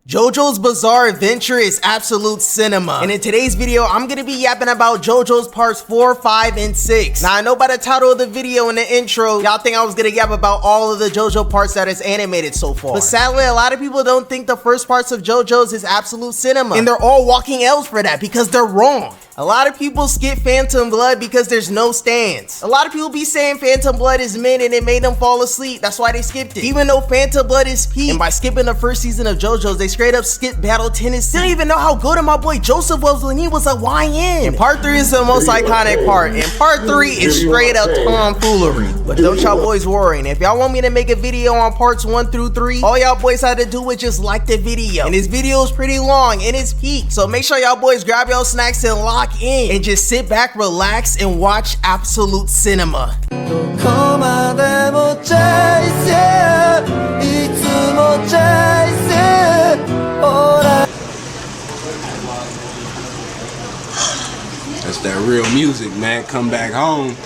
JoJo's Bizarre Adventure is absolute cinema. And in today's video, I'm gonna be yapping about JoJo's parts 4, 5, and 6. Now, I know by the title of the video and the intro, y'all think I was gonna yap about all of the JoJo parts that is animated so far. But sadly, a lot of people don't think the first parts of JoJo's is absolute cinema. And they're all walking L's for that because they're wrong. A lot of people skip Phantom Blood because there's no stands. A lot of people be saying Phantom Blood is mid and it made them fall asleep. That's why they skipped it. Even though Phantom Blood is peak. And by skipping the first season of JoJo's, they straight up skipped Battle Tennessee. Didn't even know how good my boy Joseph was when he was a YN. And part 3 is the most iconic part. And part 3 is straight up tomfoolery. But don't y'all boys worry. And if y'all want me to make a video on parts 1 through 3, all y'all boys had to do is just like the video. And this video is pretty long and it's peak. So make sure y'all boys grab your snacks and lock in and just sit back, relax, and watch absolute cinema. That's that real music, man. Come back home.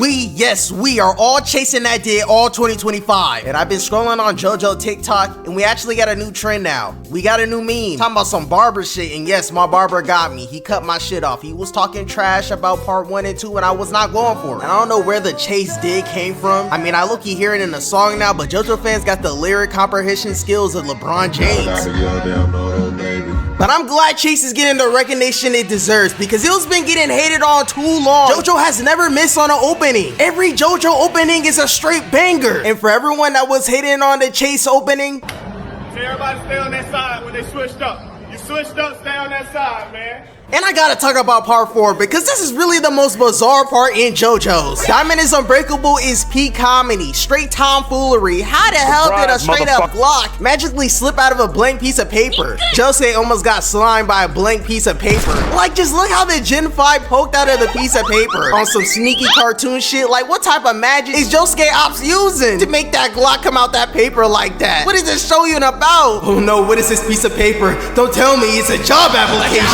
Yes, we are all chasing that day all 2025. And I've been scrolling on JoJo TikTok, and we actually got a new trend now. We got a new meme talking about some barber shit, and yes, my barber got me. He cut my shit off. He was talking trash about part 1 and 2, and I was not going for it. And I don't know where the chase dig came from. I mean, I look hear it in the song now, but JoJo fans got the lyric comprehension skills of LeBron James. But I'm glad Chase is getting the recognition it deserves because it's been getting hated on too long. JoJo has never missed on an opening. Every JoJo opening is a straight banger. And for everyone that was hating on the Chase opening, tell everybody stay on that side when they switched up. You switched up, stay on that side, man. and I gotta talk about part 4 because this is really the most bizarre part in JoJo's. Diamond is Unbreakable is peak comedy, straight tomfoolery. How the hell did a straight up Glock magically slip out of a blank piece of paper? Josuke almost got slimed by a blank piece of paper. Like, just look how the Gen 5 poked out of the piece of paper on some sneaky cartoon shit. Like, what type of magic is Josuke Ops using to make that Glock come out that paper like that? What is this showing about? Oh no, what is this piece of paper? Don't tell me it's a job application.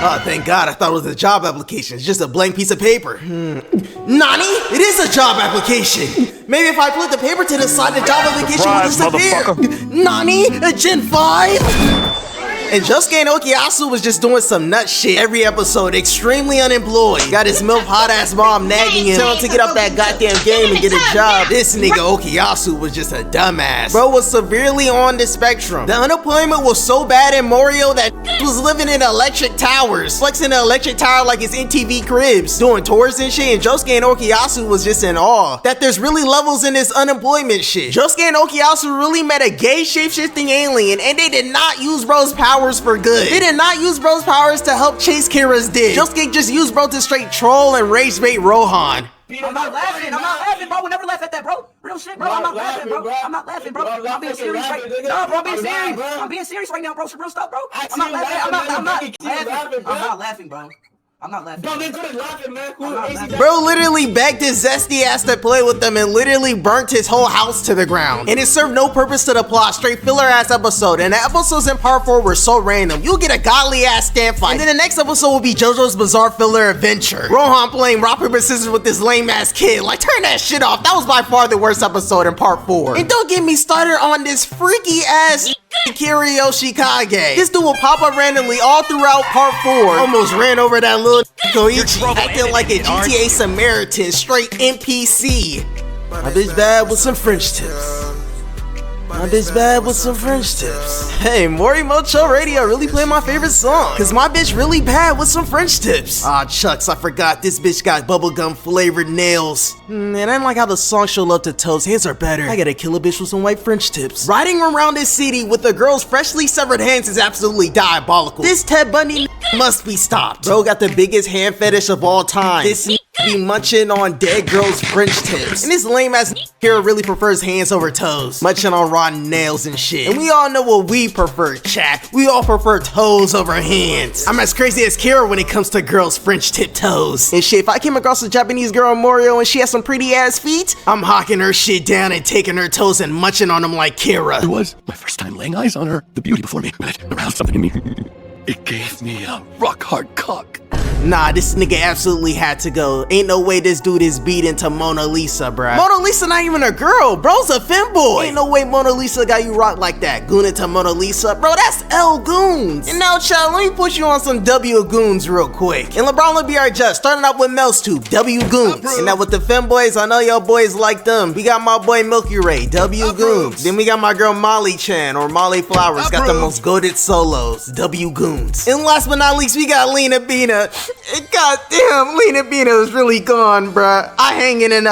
Oh, thank God, I thought it was a job application. It's just a blank piece of paper. Nani? It is a job application. Maybe if I flip the paper to the side, the job application will disappear. Nani? A Gen 5? And Josuke and Okuyasu was just doing some nut shit every episode, extremely unemployed. Got his MILF hot ass mom nagging him, telling him to get up that goddamn game and get a job. This nigga Okuyasu was just a dumbass. Bro was severely on the spectrum. The unemployment was so bad in Morioh that was living in electric towers, flexing the electric tower like it's MTV Cribs, doing tours and shit. And Josuke and Okuyasu was just in awe that there's really levels in this unemployment shit. Josuke and Okuyasu really met a gay shape-shifting alien, and they did not use bro's powers for good. They did not use bro's powers to help chase Kira's dick. Josuke just used bro to straight troll and rage bait Rohan. I'm not laughing, bro. We'll never laugh at that, bro. Real shit, bro. I'm not laughing, bro. I'm not laughing, bro. I'm being serious right now. No, bro, I'm being serious. I'm being serious right now, bro. Some real stuff, bro. I'm not laughing. I'm not laughing, bro. I'm not laughing. Bro, they couldn't laugh, man. Bro literally begged his zesty ass to play with them and literally burnt his whole house to the ground. And it served no purpose to the plot, straight filler ass episode. And the episodes in part 4 were so random. You'll get a godly ass stand fight. And then the next episode will be JoJo's Bizarre Filler Adventure. Rohan playing rock, paper, scissors with this lame ass kid. Like, turn that shit off. That was by far the worst episode in part 4. And don't get me started on this freaky ass Kiryu Shikage. This dude will pop up randomly all throughout part 4. Almost ran over that little Koichi, acting like a GTA Samaritan, straight NPC. My bitch bad with some French tips. My bitch bad with some French tips. Hey, Morimocho Radio really played my favorite song, cause my bitch really bad with some French tips. Ah, Chucks, I forgot this bitch got bubblegum flavored nails. And I didn't like how the song showed love to toes. Hands are better. I gotta kill a bitch with some white French tips. Riding around this city with a girl's freshly severed hands is absolutely diabolical. This Ted Bundy must be stopped. Bro got the biggest hand fetish of all time. This be munching on dead girls' French tips. And this lame ass here really prefers hands over toes, munching on rotten nails and shit. And we all know what we prefer, chat. We all prefer toes over hands. I'm as crazy as Kira when it comes to girls' French tip toes. And shit, if I came across a Japanese girl in Morioh and she has some pretty ass feet, I'm hawking her shit down and taking her toes and munching on them like Kira. It was my first time laying eyes on her. The beauty before me, when it aroused something in me. It gave me a rock hard cock. Nah, this nigga absolutely had to go. Ain't no way this dude is beating to Mona Lisa, bruh. Mona Lisa not even a girl, bro's a femboy. Ain't no way Mona Lisa got you rocked like that. Gooning to Mona Lisa, bro, that's L Goons. And now, child, let me put you on some W Goons real quick. And LeBron will be our judge, starting out with Mel's Tube, W Goons. And now with the femboys, I know y'all boys like them. We got my boy Milky Ray, W Goons. Then we got my girl Molly Chan, or Molly Flowers, got the most goated solos, W Goons. And last but not least, we got Lena Bina. God damn, Lena Bina is really gone, bruh. I'm hanging it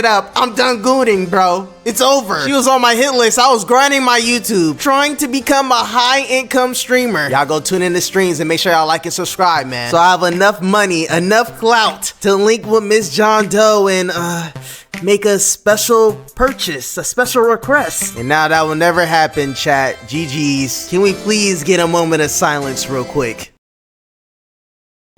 up. I'm done gooning, bro. It's over. She was on my hit list. I was grinding my YouTube, trying to become a high-income streamer. Y'all go tune in the streams and make sure y'all like and subscribe, man. So I have enough money, enough clout to link with Miss John Doe and make a special purchase, a special request. And now that will never happen, chat. GG's. Can we please get a moment of silence real quick?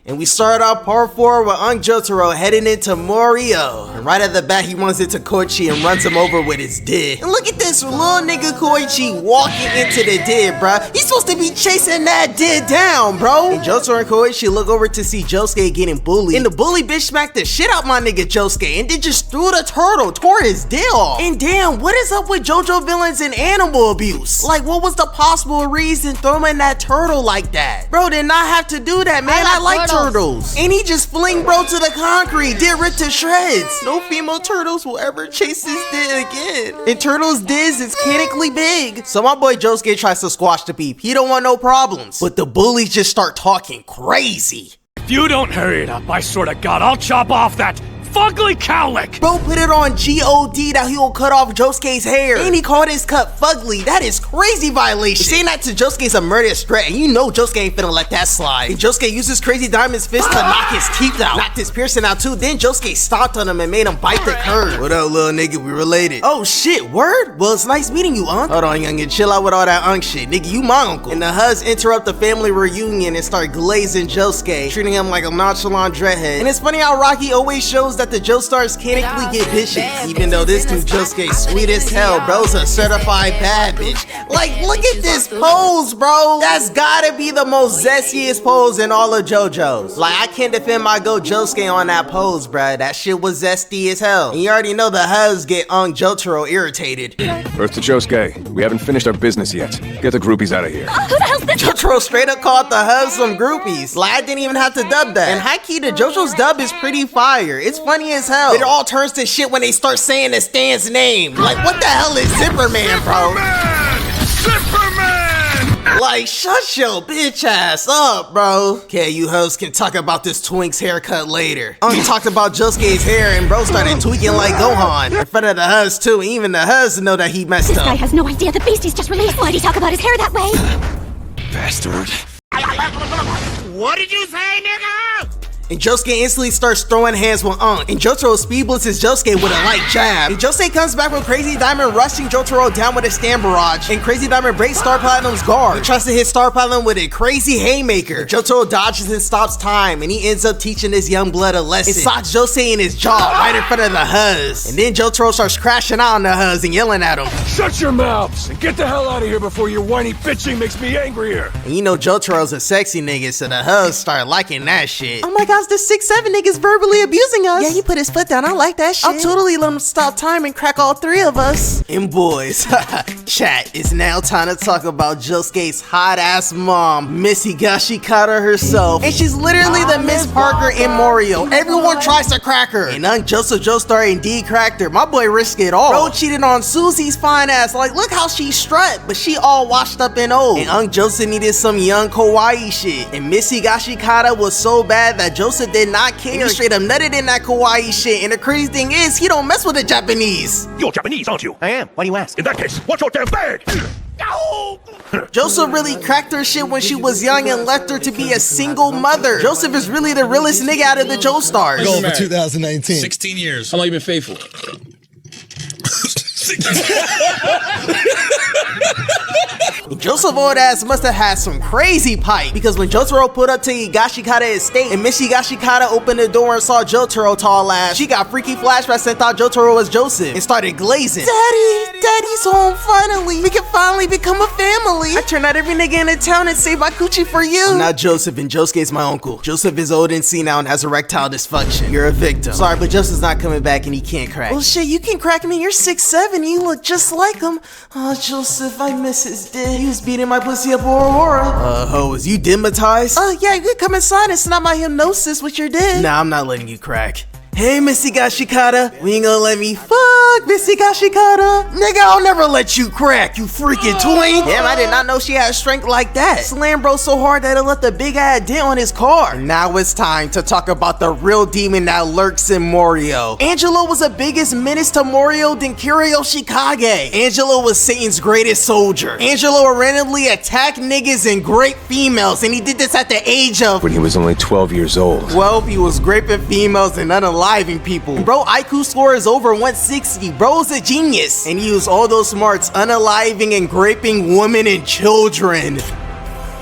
And we start out part 4 with Jotaro heading into Morioh. And right at the back, he runs into Koichi and runs him over with his did. And look at this little nigga Koichi walking into the did, bruh. He's supposed to be chasing that did down, bro. And Jotaro and Koichi look over to see Josuke getting bullied. And the bully bitch smacked the shit out my nigga Josuke and then just threw the turtle, tore his dick off. And damn, what is up with JoJo villains and animal abuse? Like, what was the possible reason throwing that turtle like that? Bro did not have to do that, man. I like turtles. And he just fling bro to the concrete, did rip to shreds. No female turtles will ever chase his did again. And turtles' dids is canically big. So my boy Josuke tries to squash the peep. He don't want no problems. But the bullies just start talking crazy. If you don't hurry it up, I swear to God, I'll chop off that fugly cowlick! Bro put it on G-O-D that he will cut off Josuke's hair. And he called his cut fugly. That is crazy violation. Saying that to Josuke's a murderous threat, and you know Josuke ain't finna let that slide. And Josuke uses Crazy Diamond's fist to knock his teeth out. Knocked his piercing out too. Then Josuke stomped on him and made him bite the curb. What up, little nigga? We related. Oh shit, word? Well, it's nice meeting you, Unc. Hold on, youngin. Chill out with all that Unc shit. Nigga, you my uncle. And the Huz interrupt the family reunion and start glazing Josuke, treating him like a nonchalant dreadhead. And it's funny how Rocky always shows that the Joestars canically get bitches. Even though this dude Josuke sweet as hell, bro's a certified bad bitch. Like, look at this pose, bro. That's gotta be the most zestiest pose in all of JoJo's. Like, I can't defend my go Josuke on that pose, bruh. That shit was zesty as hell. And you already know the Huz get Jotaro irritated. Earth to Josuke. We haven't finished our business yet. Get the groupies out of here. Who the hell's this? Jotaro straight up called the Huz some groupies. Like, I didn't even have to dub that. And high key, the JoJo's dub is pretty fire. It's funny as hell. It all turns to shit when they start saying the Stan's name. Like, what the hell is Zipperman, bro? Zipperman! Like, shut your bitch ass up, bro. Okay, you hoes can talk about this twink's haircut later. Talked about Josuke's hair and bro started tweaking like Gohan. In front of the Huz too, and even the Huz know that he messed up. This guy has no idea the beast he's just released. Why'd he talk about his hair that way? Bastard. What did you say, nigga? And Josuke instantly starts throwing hands with and Jotaro speed blitzes Josuke with a light jab. And Josuke comes back with Crazy Diamond rushing Jotaro down with a stand barrage. And Crazy Diamond breaks Star Platinum's guard. He tries to hit Star Platinum with a crazy haymaker. Jotaro dodges and stops time, and he ends up teaching this young blood a lesson. It socks Josuke in his jaw right in front of the Huz. And then Jotaro starts crashing out on the Huz and yelling at him. Shut your mouths and get the hell out of here before your whiny bitching makes me angrier. And you know Jotaro's a sexy nigga, so the Huz start liking that shit. Oh my gosh, this 6'7" nigga's verbally abusing us. Yeah, he put his foot down. I like that shit. I'll totally let him stop time and crack all three of us. And boys, chat, it's now time to talk about Josuke's hot ass mom, Miss Higashikata herself. And she's literally the Miss Parker in Morioh. Everyone tries to crack her. And Joseph Joestar indeed cracked her. My boy risked it all. Bro cheated on Susie's fine ass. Like, look how she strut, but she all washed up and old. And Joseph needed some young kawaii shit. And Miss Higashikata was so bad that Joseph did not care. He straight up nutted in that kawaii shit. And the crazy thing is, he don't mess with the Japanese. You're Japanese, aren't you? I am. Why do you ask? In that case, what's your damn bag? Joseph really cracked her shit when she was young and left her to be a single mother. Joseph is really the realest nigga out of the Joestars. Goal for 2019. 16 years. How long you been faithful? music. Joseph old ass must have had some crazy pipe, because when Jotaro pulled up to Higashikata estate and Miss Higashikata opened the door and saw Jotaro tall ass, she got freaky flashbacks and thought Jotaro was Joseph and started glazing. Daddy's home finally. We can finally become a family. I turned out every nigga in the town and saved my coochie for you. I'm not Joseph, and Josuke's my uncle. Joseph is old and senile and has erectile dysfunction. You're a victim. Sorry, but Joseph's not coming back and he can't crack. Well shit, you can crack me. You're 6'7", you look just like him. Oh Joseph, I miss his dick. He was beating my pussy up Aurora. Ho, is you dematized? Yeah, you can come inside and snap my hypnosis with your dick. Nah, I'm not letting you crack. Hey, Missy Gashikata, we ain't gonna let me fuck Missy Gashikata. Nigga, I'll never let you crack, you freaking twink. Damn, I did not know she had strength like that. Slam bro so hard that it left a big ass dent on his car. Now it's time to talk about the real demon that lurks in Morioh. Angelo was the biggest menace to Morioh than Kiryu Shikage. Angelo was Satan's greatest soldier. Angelo randomly attacked niggas and grape females, and he did this at the age of... When he was only 12 years old. 12, he was raping females and unaliving people. Bro, IQ score is over 160. Bro's a genius. And he used all those smarts unaliving and raping women and children.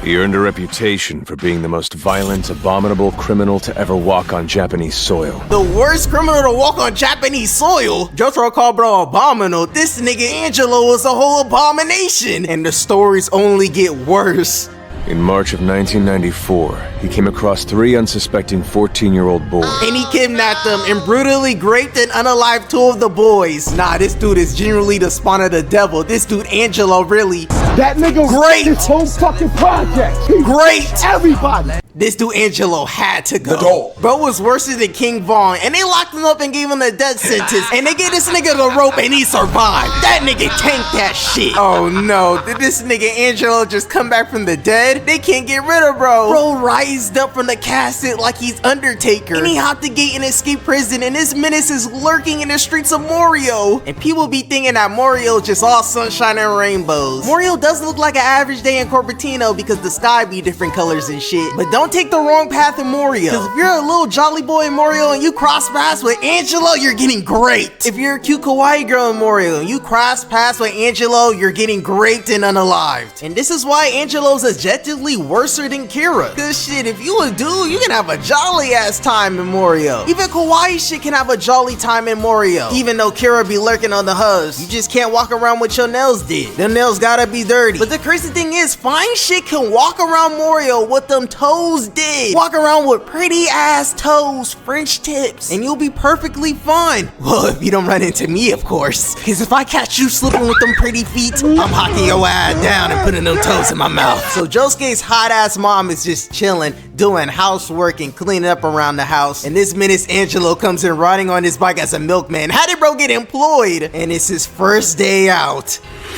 He earned a reputation for being the most violent, abominable criminal to ever walk on Japanese soil. The worst criminal to walk on Japanese soil? Jotaro called bro abominable. This nigga Angelo was a whole abomination. And the stories only get worse. In March of 1994, he came across 3 unsuspecting 14-year-old boys. And he kidnapped them and brutally raped and unalived 2 of the boys. Nah, this dude is genuinely the spawn of the devil. This dude Angelo really... That nigga great! This whole fucking project! Great! Everybody! This dude Angelo had to go. Bro was worse than King Von, and they locked him up and gave him a death sentence, and they gave this nigga the rope and he survived. That nigga tanked that shit. Oh no, did this nigga Angelo just come back from the dead? They can't get rid of bro. Bro rised up from the casket like he's Undertaker, and he hopped the gate and escaped prison, and this menace is lurking in the streets of Morioh. And people be thinking that Morioh just all sunshine and rainbows. Morioh does look like an average day in Cupertino because the sky be different colors and shit, but don't take the wrong path in Morioh. Cause if you're a little jolly boy in Morioh and you cross paths with Angelo, you're getting great. If you're a cute kawaii girl in Morioh and you cross paths with Angelo, you're getting raped and unalived. And this is why Angelo's objectively worse than Kira. Cause shit, if you a dude, you can have a jolly ass time in Morioh. Even kawaii shit can have a jolly time in Morioh. Even though Kira be lurking on the hubs, you just can't walk around with your nails did. Them nails gotta be dirty. But the crazy thing is, fine shit can walk around Morioh with them toes did. Walk around with pretty ass toes, French tips, and you'll be perfectly fine. Well, if you don't run into me, of course. Cause if I catch you slipping with them pretty feet, I'm hocking your ass down and putting them toes in my mouth. So Josuke's hot ass mom is just chilling, doing housework and cleaning up around the house. And this menace Angelo comes in riding on his bike as a milkman. How did bro get employed? And it's his first day out.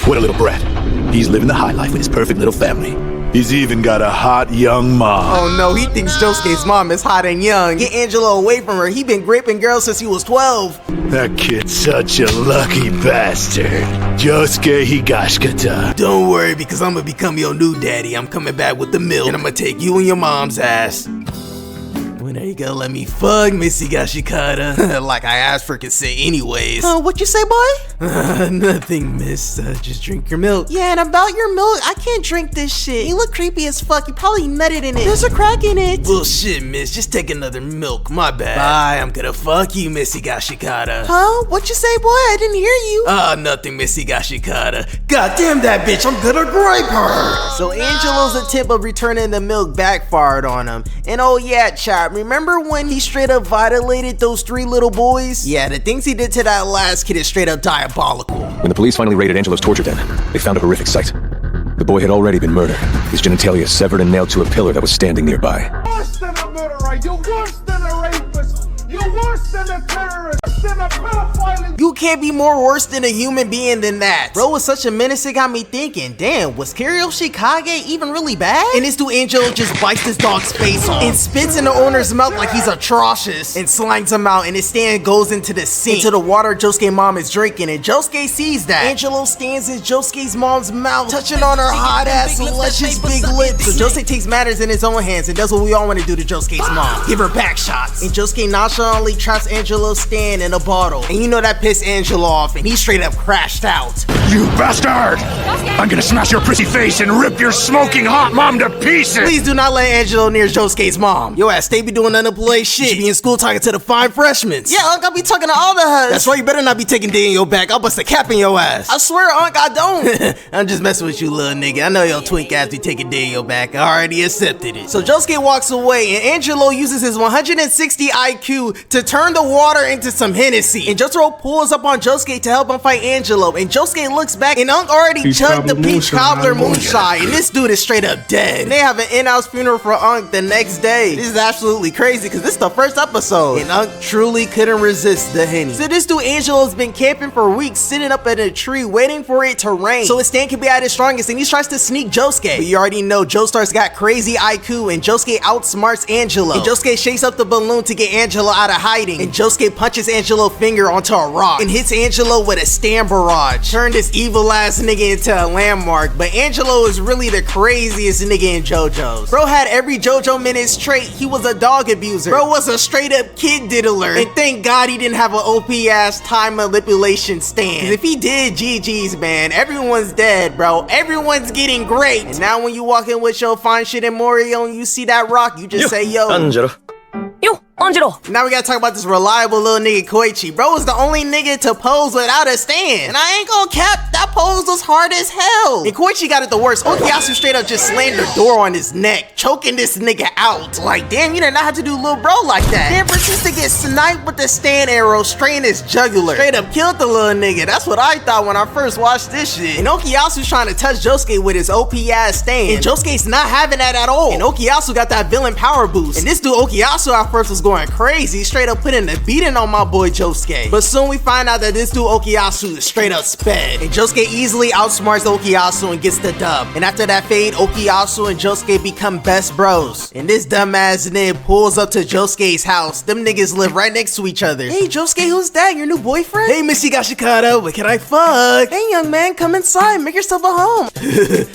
What a little brat. He's living the high life with his perfect little family. He's even got a hot young mom. Oh no, he thinks Josuke's mom is hot and young. Get Angelo away from her. He been raping girls since he was 12. That kid's such a lucky bastard. Josuke Higashikata. Don't worry, because I'm gonna become your new daddy. I'm coming back with the milk, and I'm gonna take you and your mom's ass. When are you gonna let me fuck Missy Gashikata? Like I asked for consent anyways. What you say, boy? Nothing, miss. Just drink your milk. Yeah, and about your milk, I can't drink this shit. You look creepy as fuck. You probably nutted in it. There's a crack in it. Bullshit, miss. Just take another milk. My bad. Bye. I'm gonna fuck you, Missy Gashikata. Huh? What you say, boy? I didn't hear you. Nothing, Missy Gashikata. God damn that bitch. I'm gonna grape her. So Angelo's attempt of returning the milk backfired on him. And oh yeah, chap. Remember when he straight up violated those 3 little boys? Yeah, the things he did to that last kid is straight up diabolical. When the police finally raided Angelo's torture den, they found a horrific sight. The boy had already been murdered, his genitalia severed and nailed to a pillar that was standing nearby. Worse than a murderer, you're worse than a rapist, you're worse than a terrorist, than a pedophile. You can't be more worse than a human being than that. Bro was such a menace, it got me thinking, damn, was Kiryu Shikage even really bad? And this dude Angelo just bites this dog's face off and spits in the owner's mouth like he's atrocious and slimes him out, and his stand goes into the sink, into the water Josuke's mom is drinking, and Josuke sees that. Angelo stands in Josuke's mom's mouth, touching on her hot ass luscious big lips. So Josuke takes matters in his own hands and does what we all want to do to Josuke's mom, give her back shots. And Josuke nonchalantly traps Angelo's stand in a bottle. And you know that pissed Angelo off and he straight up crashed out. You bastard! I'm gonna smash your pretty face and rip your smoking hot mom to pieces! Please do not let Angelo near Josuke's mom. Yo ass, they be doing unemployed shit. You be in school talking to the fine freshmen. Yeah, Unc, I be talking to all the huds. That's why you better not be taking D in your back. I'll bust a cap in your ass. I swear, Unc, I don't. I'm just messing with you, little nigga. I know your twink ass be taking D in your back. I already accepted it. So Josuke walks away and Angelo uses his 160 IQ to turn the water into some Hennessy. And Jotaro pulls up on Josuke to help him fight Angelo. And Josuke looks back and Unc already chugged the peach cobbler moonshine. And this dude is straight up dead. And they have an in-house funeral for Unc the next day. This is absolutely crazy because this is the first episode. And Unc truly couldn't resist the Henny. So this dude Angelo's been camping for weeks, sitting up in a tree waiting for it to rain so his stand can be at its strongest, and he tries to sneak Josuke. But you already know Joestar's got crazy IQ and Josuke outsmarts Angelo. And Josuke shakes up the balloon to get Angelo out of hiding. And Josuke punches Angelo's finger onto a rock and hits Angelo with a stand barrage. Turn this evil ass nigga into a landmark. But Angelo is really the craziest nigga in Jojos. Bro had every Jojo Menace trait. He was a dog abuser. Bro was a straight up kid diddler. And thank God he didn't have an OP ass time manipulation stand. 'Cause if he did, GG's man. Everyone's dead, bro. Everyone's getting great. And now when you walk in with your fine shit in Morioh and you see that rock, you just say, yo. Angelo. Yo, Angelo. Now we gotta talk about this reliable little nigga Koichi. Bro was the only nigga to pose without a stand. And I ain't gonna cap, that pose was hard as hell. And Koichi got it the worst. Okuyasu straight up just slammed the door on his neck, choking this nigga out. Like, damn, you did not have to do little bro like that. Then proceeds to get sniped with the stand arrow straight in his jugular. Straight up killed the little nigga. That's what I thought when I first watched this shit. And Okuyasu's trying to touch Josuke with his OP ass stand. And Josuke's not having that at all. And Okuyasu got that villain power boost. And this dude Okuyasu at first was going crazy, straight up putting a beating on my boy Josuke. But soon we find out that this dude Okuyasu is straight up sped. And Josuke easily outsmarts Okuyasu and gets the dub. And after that fade, Okuyasu and Josuke become best bros. And this dumbass nigga pulls up to Josuke's house. Them niggas live right next to each other. Hey Josuke, who's that? Your new boyfriend? Hey Missy Gashikata, what can I fuck? Hey young man, come inside, make yourself at home.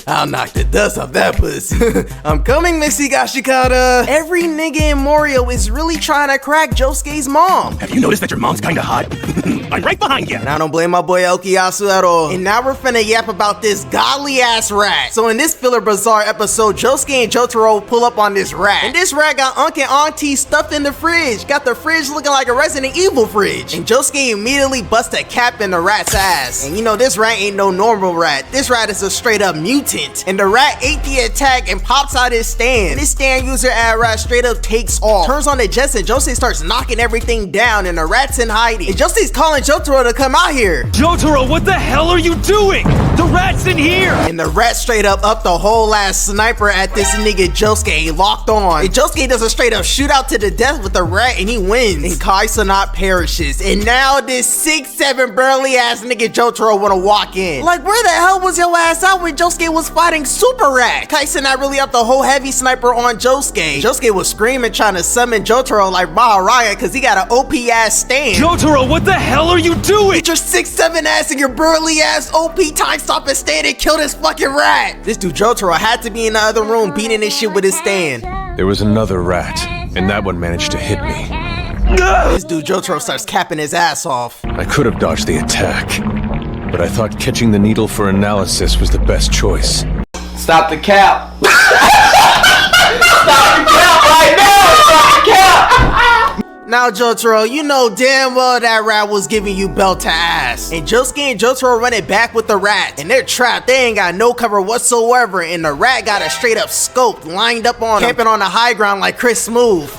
I'll knock the dust off that pussy. I'm coming, Missy Gashikata. Every nigga in Morioh is really trying to crack Josuke's mom. Have you noticed that your mom's kinda hot? I'm right behind you. And I don't blame my boy Okuyasu at all. And now we're finna yap about this godly ass rat. So in this filler bazaar episode, Josuke and Jotaro pull up on this rat. And this rat got Unc and Auntie stuffed in the fridge. Got the fridge looking like a Resident Evil fridge. And Josuke immediately busts a cap in the rat's ass. And you know this rat ain't no normal rat. This rat is a straight up mutant. And the rat ate the attack and pops out his stand. And this stand user ad rat straight up takes off. Turns on the jets and Josuke starts knocking everything down and the rat's in hiding. And Josuke's calling Jotaro to come out here. Jotaro, what the hell are you doing? The rat's in here! And the rat straight up the whole ass sniper at this nigga Josuke, locked on. And Josuke does a straight up shootout to the death with the rat and he wins. And Kaisanat perishes. And now this 6'7" burly ass nigga Jotaro wanna walk in. Like where the hell was your ass out when Josuke was fighting Super Rat? Kaisanat really up the whole heavy sniper on Josuke. Josuke was screaming trying to summon Jotaro like Maharaya cause he got an OP ass stand. Jotaro, what the hell are you doing? Get your 6'7" ass and your burly ass OP time stop and stand and kill this fucking rat. This dude Jotaro had to be in the other room beating this shit with his stand. There was another rat, and that one managed to hit me. This dude Jotaro starts capping his ass off. I could have dodged the attack, but I thought catching the needle for analysis was the best choice. Stop the cap! Stop the cap right now! Stop the cap! Now Jotaro, you know damn well that rat was giving you belt to ass. And Josuke and Jotaro run it back with the rat. And they're trapped, they ain't got no cover whatsoever. And the rat got a straight up scope lined up on him, camping on the high ground like Chris Smooth.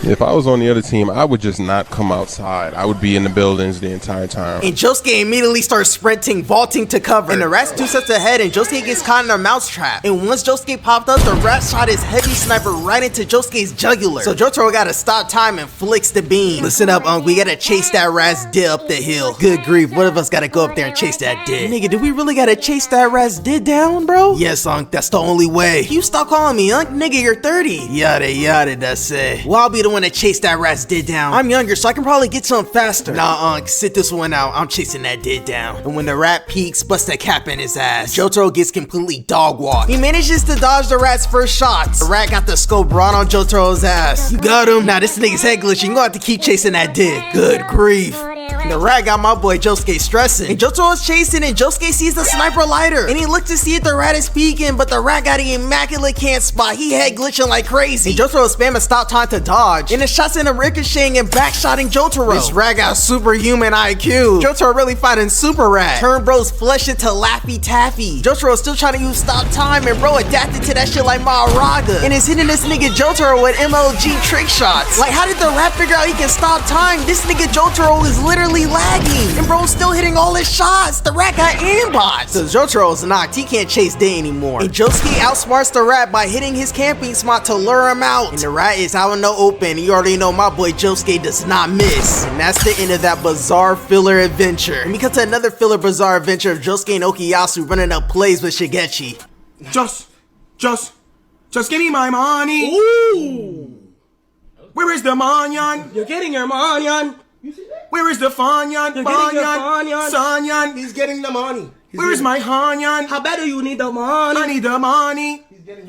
If I was on the other team, I would just not come outside. I would be in the buildings the entire time. And Josuke immediately starts sprinting, vaulting to cover. And the rat's 2 steps ahead and Josuke gets caught in a mousetrap. And once Josuke popped up, the rat shot his heavy sniper right into Josuke's jugular. So Jotaro gotta stop time and flicks the beam. Listen up, Unc, we gotta chase that rat's dick up the hill. Good grief, one of us gotta go up there and chase that dick. Nigga, do we really gotta chase that rat's dick down, bro? Yes, Unc, that's the only way. You stop calling me Unc, nigga, you're 30. Yada yada, that's it. Well, I'll be the one want to chase that rat's did down. I'm younger, so I can probably get to him faster. Nah, sit this one out. I'm chasing that did down. And when the rat peeks, bust that cap in his ass. Jotaro gets completely dog walked. He manages to dodge the rat's first shots. The rat got the scope brought on Jotaro's ass. You got him? Nah, this nigga's head glitching. You gonna have to keep chasing that did. Good grief. The rat got my boy Josuke stressing. And Jotaro is chasing and Josuke sees the sniper lighter. And he looks to see if the rat is peeking, but the rat got an immaculate can't spot. He head glitching like crazy. And Jotaro is spamming stop time to dodge. And the shots in him ricocheting and backshotting Jotaro. This rat got superhuman IQ. Jotaro really fighting super rat. Turn bro's flesh into Laffy Taffy. Jotaro is still trying to use stop time and bro adapted to that shit like Maharaga. And is hitting this nigga Jotaro with MLG trick shots. Like how did the rat figure out he can stop time? This nigga Jotaro is literally lagging. And bro's still hitting all his shots. The rat got aimbots. So Jotaro's knocked. He can't chase Day anymore. And Josuke outsmarts the rat by hitting his camping spot to lure him out. And the rat is out in the open. You already know my boy Josuke does not miss. And that's the end of that bizarre filler adventure. And we come to another filler bizarre adventure of Josuke and Okuyasu running up plays with Shigechi. Just give me my money. Ooh. Where is the manyan? You're getting your manyan. Where is the fanyan? You're getting your fanyan. Sanyan. He's getting the money. Where is my hanyan? How bad do you need the money? I need the money.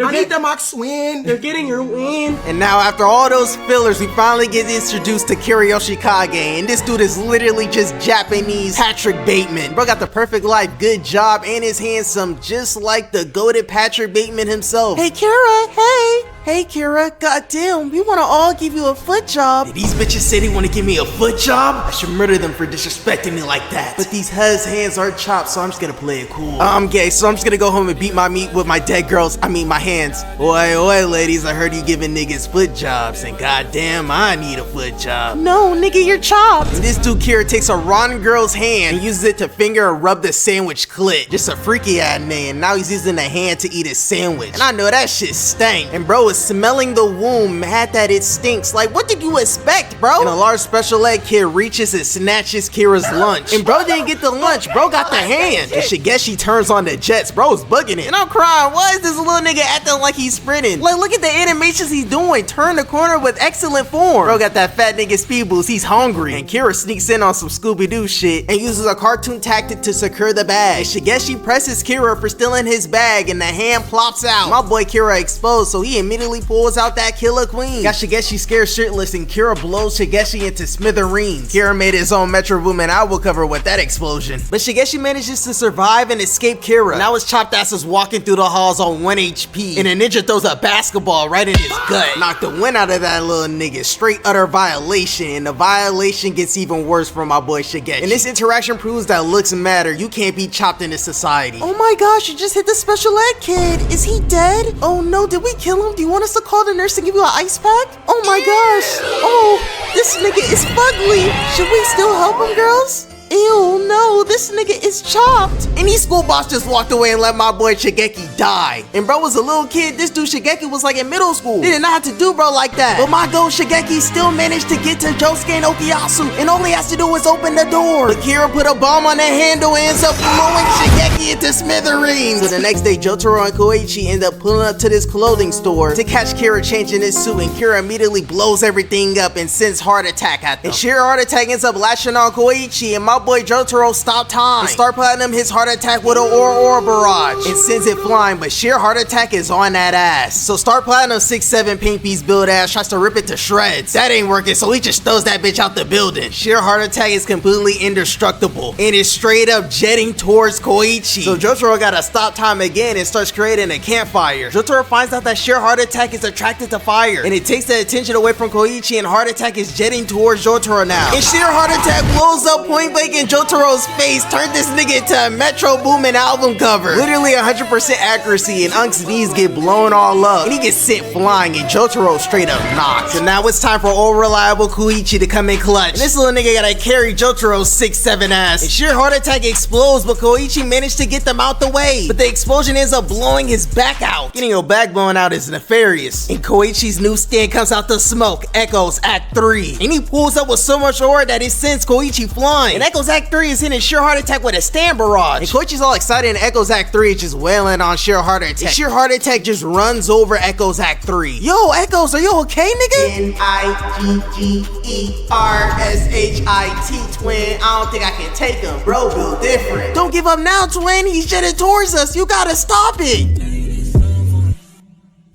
I need the max win. You're getting your win. And now after all those fillers, we finally get introduced to Kiryoshikage. And this dude is literally just Japanese Patrick Bateman. Bro got the perfect life, good job, and is handsome, just like the goated Patrick Bateman himself. Hey Kira, hey. Hey Kira, goddamn, we wanna all give you a foot job. Did these bitches say they wanna give me a foot job? I should murder them for disrespecting me like that. But these hands are chopped, so I'm just gonna play it cool. I'm gay, so I'm just gonna go home and beat my meat with my dead girls. My hands. Oi, ladies, I heard you giving niggas foot jobs, and goddamn, I need a foot job. No, nigga, you're chopped. And this dude Kira takes a rotten girl's hand and uses it to finger and rub the sandwich clit. Just a freaky ass nigga, and now he's using the hand to eat his sandwich. And I know that shit stank. And bro is smelling the womb, mad that it stinks. Like, what did you expect, bro? And a large special ed kid reaches and snatches Kira's lunch. And bro didn't get the lunch, bro got the hand. And Shigechi turns on the jets, bro's bugging it. And I'm crying, why is this little nigga acting like he's sprinting? Like, look at the animations he's doing. Turn the corner with excellent form. Bro got that fat nigga speed boost, he's hungry. And Kira sneaks in on some Scooby-Doo shit and uses a cartoon tactic to secure the bag. And Shigechi presses Kira for stealing his bag and the hand plops out. My boy Kira exposed, so he immediately pulls out that killer queen. Got Shigechi scared shitless and Kira blows Shigechi into smithereens. Kira made his own Metro Boomin album cover with that explosion. But Shigechi manages to survive and escape Kira. Now his chopped ass is walking through the halls on 1 HP. And a ninja throws a basketball right in his gut. Knocked the wind out of that little nigga. Straight utter violation. And the violation gets even worse for my boy Shigechi. And this interaction proves that looks matter. You can't be chopped in this society. Oh my gosh, you just hit the special ed kid. Is he dead? Oh no, did we kill him? Do you want us to call the nurse and give you an ice pack? Oh my gosh. Oh, this nigga is fugly. Should we still help him, girls? Ew, no, this nigga is chopped. Any school boss just walked away and let my boy Shigeki die. And bro was a little kid, this dude Shigeki was like in middle school. They did not have to do bro like that. But my goat Shigeki still managed to get to Josuke and Okuyasu and all he has to do is open the door. But Kira put a bomb on the handle and ends up blowing Shigeki into smithereens. So the next day, Jotaro and Koichi end up pulling up to this clothing store to catch Kira changing his suit, and Kira immediately blows everything up and sends heart attack at them. And sheer heart attack ends up lashing on Koichi, and my boy Jotaro stop time and start platinum his heart attack with an Aura barrage and sends it flying, but sheer heart attack is on that ass. So start platinum 6-7 paint piece build ass tries to rip it to shreds. That ain't working, so he just throws that bitch out the building. Sheer heart attack is completely indestructible and is straight up jetting towards Koichi. So Jotaro gotta stop time again and starts creating a campfire. Jotaro finds out that sheer heart attack is attracted to fire, and it takes the attention away from Koichi, and heart attack is jetting towards Jotaro now. And sheer heart attack blows up point blank in Jotaro's face, turned this nigga into a Metro Boomin album cover. Literally 100% accuracy, and Unk's knees get blown all up, and he gets sent flying, and Jotaro straight up knocked. So now it's time for old reliable Koichi to come in clutch. And this little nigga gotta carry Jotaro's 6-7 ass. And sheer heart attack explodes, but Koichi managed to get them out the way. But the explosion ends up blowing his back out. Getting your back blown out is nefarious. And Koichi's new stand comes out the smoke, Echoes Act 3. And he pulls up with so much aura that it sends Koichi flying. And Echo Echo's Act 3 is hitting Sheer Heart Attack with a stand barrage. And Koichi's all excited and Echo's Act 3 is just wailing on Sheer Heart Attack. And Sheer Heart Attack just runs over Echo's Act 3. Yo, Echoes, are you okay, nigga? N-I-G-G-E-R-S-H-I-T, twin. I don't think I can take him, bro. Built different. Don't give up now, twin. He's jetting towards us. You gotta stop it.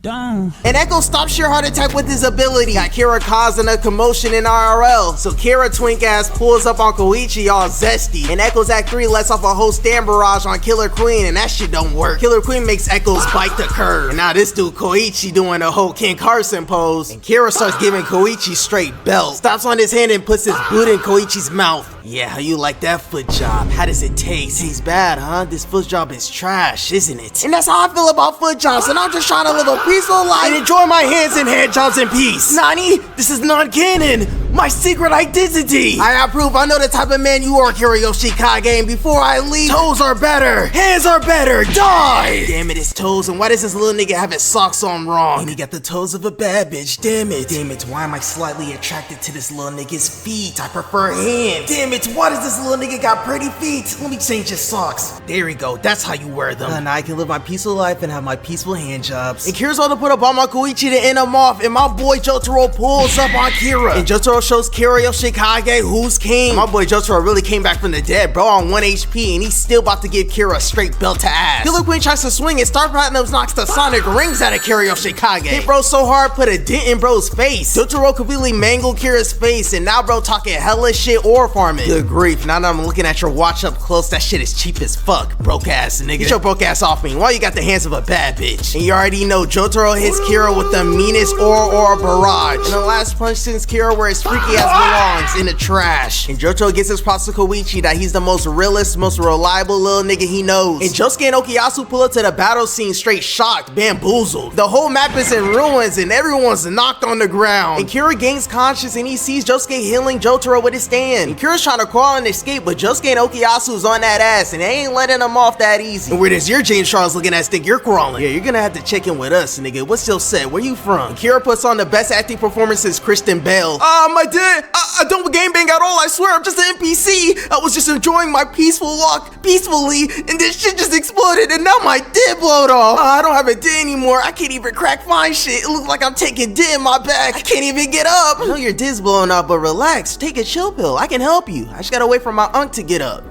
And Echo stops Sheer Heart Attack with his ability. Got Kira causing a commotion in IRL. So Kira twink ass pulls up on Koichi all zesty. And Echo's Act 3 lets off a whole stand barrage on Killer Queen, and that shit don't work. Killer Queen makes Echoes bite the curve. And now this dude Koichi doing a whole King Carson pose. And Kira starts giving Koichi straight belt. Stops on his hand and puts his boot in Koichi's mouth. Yeah, how you like that foot job? How does it taste? Tastes bad, huh? This foot job is trash, isn't it? And that's how I feel about foot jobs, and I'm just trying to live a peaceful life and enjoy my hands and hand jobs in peace. Nani? This is non-canon. My secret identity. I approve. I know the type of man you are, Kiriyoshi Kage, and before I leave, toes are better. Hands are better. Die! Damn it, it's toes, and why does this little nigga have his socks on wrong? And he got the toes of a bad bitch. Damn it. Damn it, why am I slightly attracted to this little nigga's feet? I prefer hands. Damn it, why does this little nigga got pretty feet? Let me change his socks. There we go, that's how you wear them. And I can live my peaceful life and have my peaceful hand jobs. And Kira's all to put up on my Koichi to end him off, and my boy Jotaro pulls up on Kira. And Jotaro shows Kiriyoshi Kage who's king. And my boy Jotaro really came back from the dead, bro, on 1 HP, and he's still about to give Kira a straight belt to ass. Killer Queen tries to swing, and Star Platinum knocks the Sonic rings out of Kiriyoshi Kage. Hit bro so hard, put a dent in bro's face. Jotaro completely mangled Kira's face, and now bro talking hella shit or farming. Good grief, now that I'm looking at your watch up close, that shit is cheap as fuck, broke ass nigga. Get your broke ass off me. Why you got the hands of a bad bitch? And you already know Jotaro hits Kira with the meanest or barrage. And the last punch sends Kira where his freaky ass belongs, in the trash. And Jotaro gets his props to Koichi that he's the most realist, most reliable little nigga he knows. And Josuke and Okuyasu pull up to the battle scene straight shocked, bamboozled. The whole map is in ruins and everyone's knocked on the ground. And Kira gains conscious and he sees Josuke healing Jotaro with his stand. And Kira's trying to crawl and escape, but Josuke and Okuyasu's on that ass and they ain't letting him off that easy. And where does your James Charles looking at think you're crawling? Yeah, you're gonna have to check in with us, nigga. What's your set? Where you from? And Kira puts on the best acting performance since Kristen Bell. My dad, I don't game bang at all, I swear, I'm just an NPC. I was just enjoying my peaceful walk peacefully, and this shit just exploded, and now my dick blowed off. I don't have a dick anymore. I can't even crack fine shit. It looks like I'm taking dick in my back. I can't even get up. I know your dick's blowing off, but relax. Take a chill pill. I can help you. I just gotta wait for my unk to get up.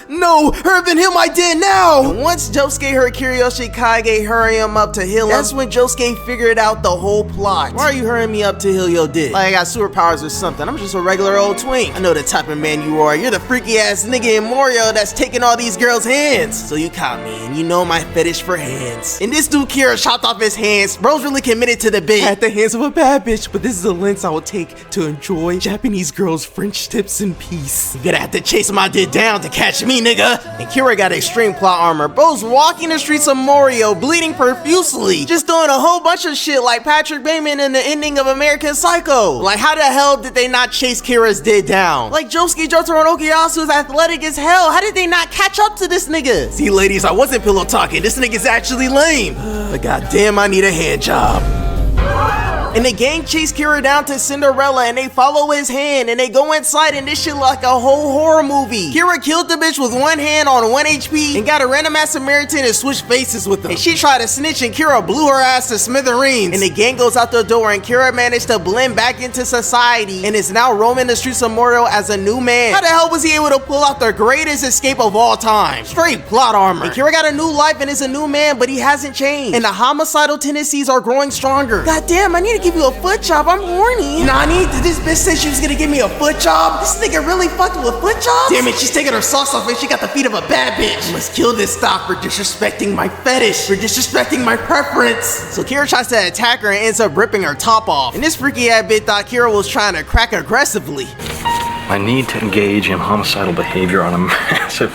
No, Hervin, heal my dick now. And once Josuke heard Kiriyoshi Kage hurry him up to heal him, that's when Josuke figured out the whole plot. Why are you hurrying me up to heal your dick? Like I got superpowers or something. I'm just a regular old twink. I know the type of man you are. You're the freaky ass nigga in Morioh that's taking all these girls' hands. So you caught me, and you know my fetish for hands. And this dude Kira chopped off his hands. Bro's really committed to the bit. At the hands of a bad bitch, but this is a lens I will take to enjoy Japanese girls' French tips in peace. You gonna have to chase my dick down to catch me, nigga. And Kira got extreme plot armor. Bro's walking the streets of Morioh, bleeding profusely, just doing a whole bunch of shit like Patrick Bateman in the ending of American Psycho. Like how the hell did they not chase Kira's dick down? Like Josuke, Jotaro, and Okuyasu is athletic as hell. How did they not catch up to this nigga? See ladies, I wasn't pillow talking. This nigga's actually lame. But goddamn, I need a hand job. And the gang chase Kira down to Cinderella and they follow his hand and they go inside and this shit like a whole horror movie. Kira killed the bitch with one hand on 1 HP and got a random ass Samaritan and switched faces with him. And she tried to snitch and Kira blew her ass to smithereens. And the gang goes out the door and Kira managed to blend back into society and is now roaming the streets of Morioh as a new man. How the hell was he able to pull out the greatest escape of all time? Straight plot armor. And Kira got a new life and is a new man, but he hasn't changed. And the homicidal tendencies are growing stronger. God damn, I need to give you a foot job. I'm horny. Nani, did this bitch say she was gonna give me a foot job? This nigga really fucking with foot jobs? Damn it, she's taking her socks off and she got the feet of a bad bitch. I must kill this stock for disrespecting my fetish, for disrespecting my preference. So Kira tries to attack her and ends up ripping her top off. And this freaky ass bitch thought Kira was trying to crack aggressively. My need to engage in homicidal behavior on a massive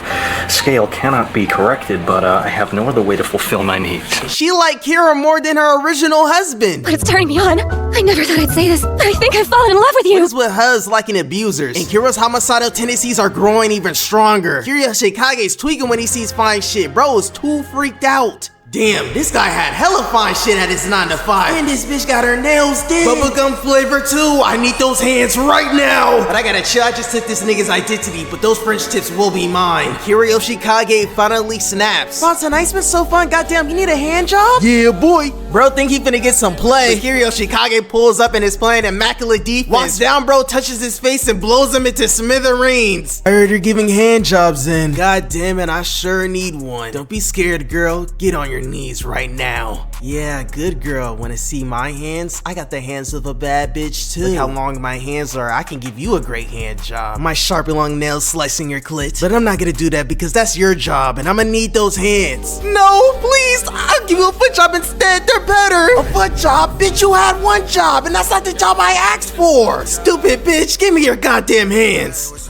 scale cannot be corrected, but I have no other way to fulfill my needs. She liked Kira more than her original husband. But it's turning me on. I never thought I'd say this, but I think I've fallen in love with you. What is with hus liking abusers? And Kira's homicidal tendencies are growing even stronger. Kiriyoshi Kage's tweaking when he sees fine shit. Bro is too freaked out. Damn, this guy had hella fine shit at his 9 to 5. And this bitch got her nails did. Bubblegum flavor too. I need those hands right now. But I gotta chill, I just took this nigga's identity, but those French tips will be mine. Kage finally snaps. Wow, tonight's been so fun. Goddamn, you need a hand job? Yeah, boy. Bro think he finna get some play. Kage pulls up and is playing immaculate defense. Walks down, bro, touches his face and blows him into smithereens. I heard you're giving hand jobs in. God damn it, I sure need one. Don't be scared, girl. Get on your knees right now. Yeah, good girl. Wanna see my hands? I got the hands of a bad bitch too. Look how long my hands are. I can give you a great hand job. My sharp and long nails slicing your clit. But I'm not gonna do that because that's your job and I'm gonna need those hands. No, please. I'll give you a foot job instead. They're better. A foot job? Bitch, you had one job and that's not the job I asked for. Stupid bitch, give me your goddamn hands.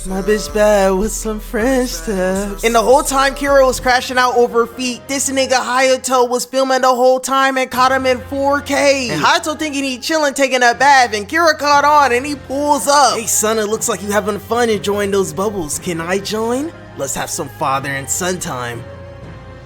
My bitch bad with some French tips. And the whole time Kira was crashing out over feet, this nigga Hayato was filming the whole time and caught him in 4K. And Hayato thinking he chilling taking a bath and Kira caught on and he pulls up. Hey son, it looks like you having fun enjoying those bubbles. Can I join? Let's have some father and son time.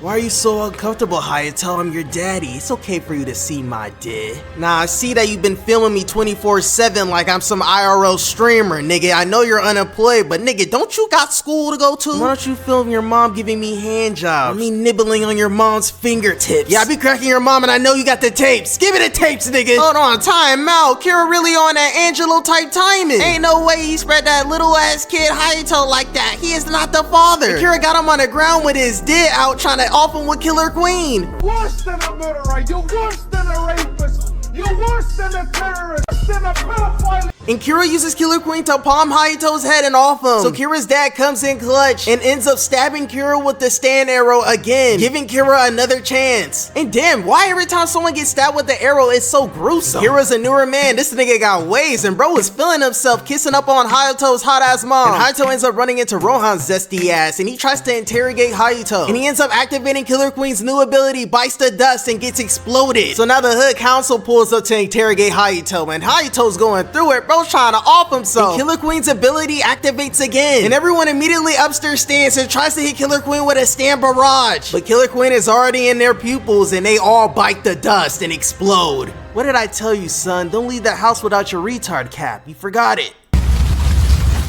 Why are you so uncomfortable, Hayato? I'm your daddy. It's okay for you to see my dick. Nah, I see that you've been filming me 24/7 like I'm some IRL streamer, nigga. I know you're unemployed, but nigga, don't you got school to go to? Why don't you film your mom giving me hand jobs? Me nibbling on your mom's fingertips. Yeah, I be cracking your mom and I know you got the tapes. Give me the tapes, nigga. Hold on, time out. Kira really on that Angelo type timing. Ain't no way he spread that little ass kid Hayato like that. He is not the father. And Kira got him on the ground with his dick out trying to off him with Killer Queen. Worse than a murderer, you're worse than a rapist, you're worse than a terrorist, worse than a pedophile. And Kira uses Killer Queen to palm Hayato's head and off him. So Kira's dad comes in clutch and ends up stabbing Kira with the stand arrow again, giving Kira another chance. And damn, why every time someone gets stabbed with the arrow, it's so gruesome? Kira's a newer man, this nigga got waves, and bro was feeling himself kissing up on Hayato's hot ass mom. And Hayato ends up running into Rohan's zesty ass and he tries to interrogate Hayato. And he ends up activating Killer Queen's new ability, Bites the Dust, and gets exploded. So now the Hood Council pulls up to interrogate Hayato, and Hayato's going through it, bro trying to off himself. And Killer Queen's ability activates again, and everyone immediately ups their stance and tries to hit Killer Queen with a stand barrage. But Killer Queen is already in their pupils and they all bite the dust and explode. What did I tell you, son? Don't leave that house without your retard cap. You forgot it.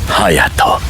Hayato.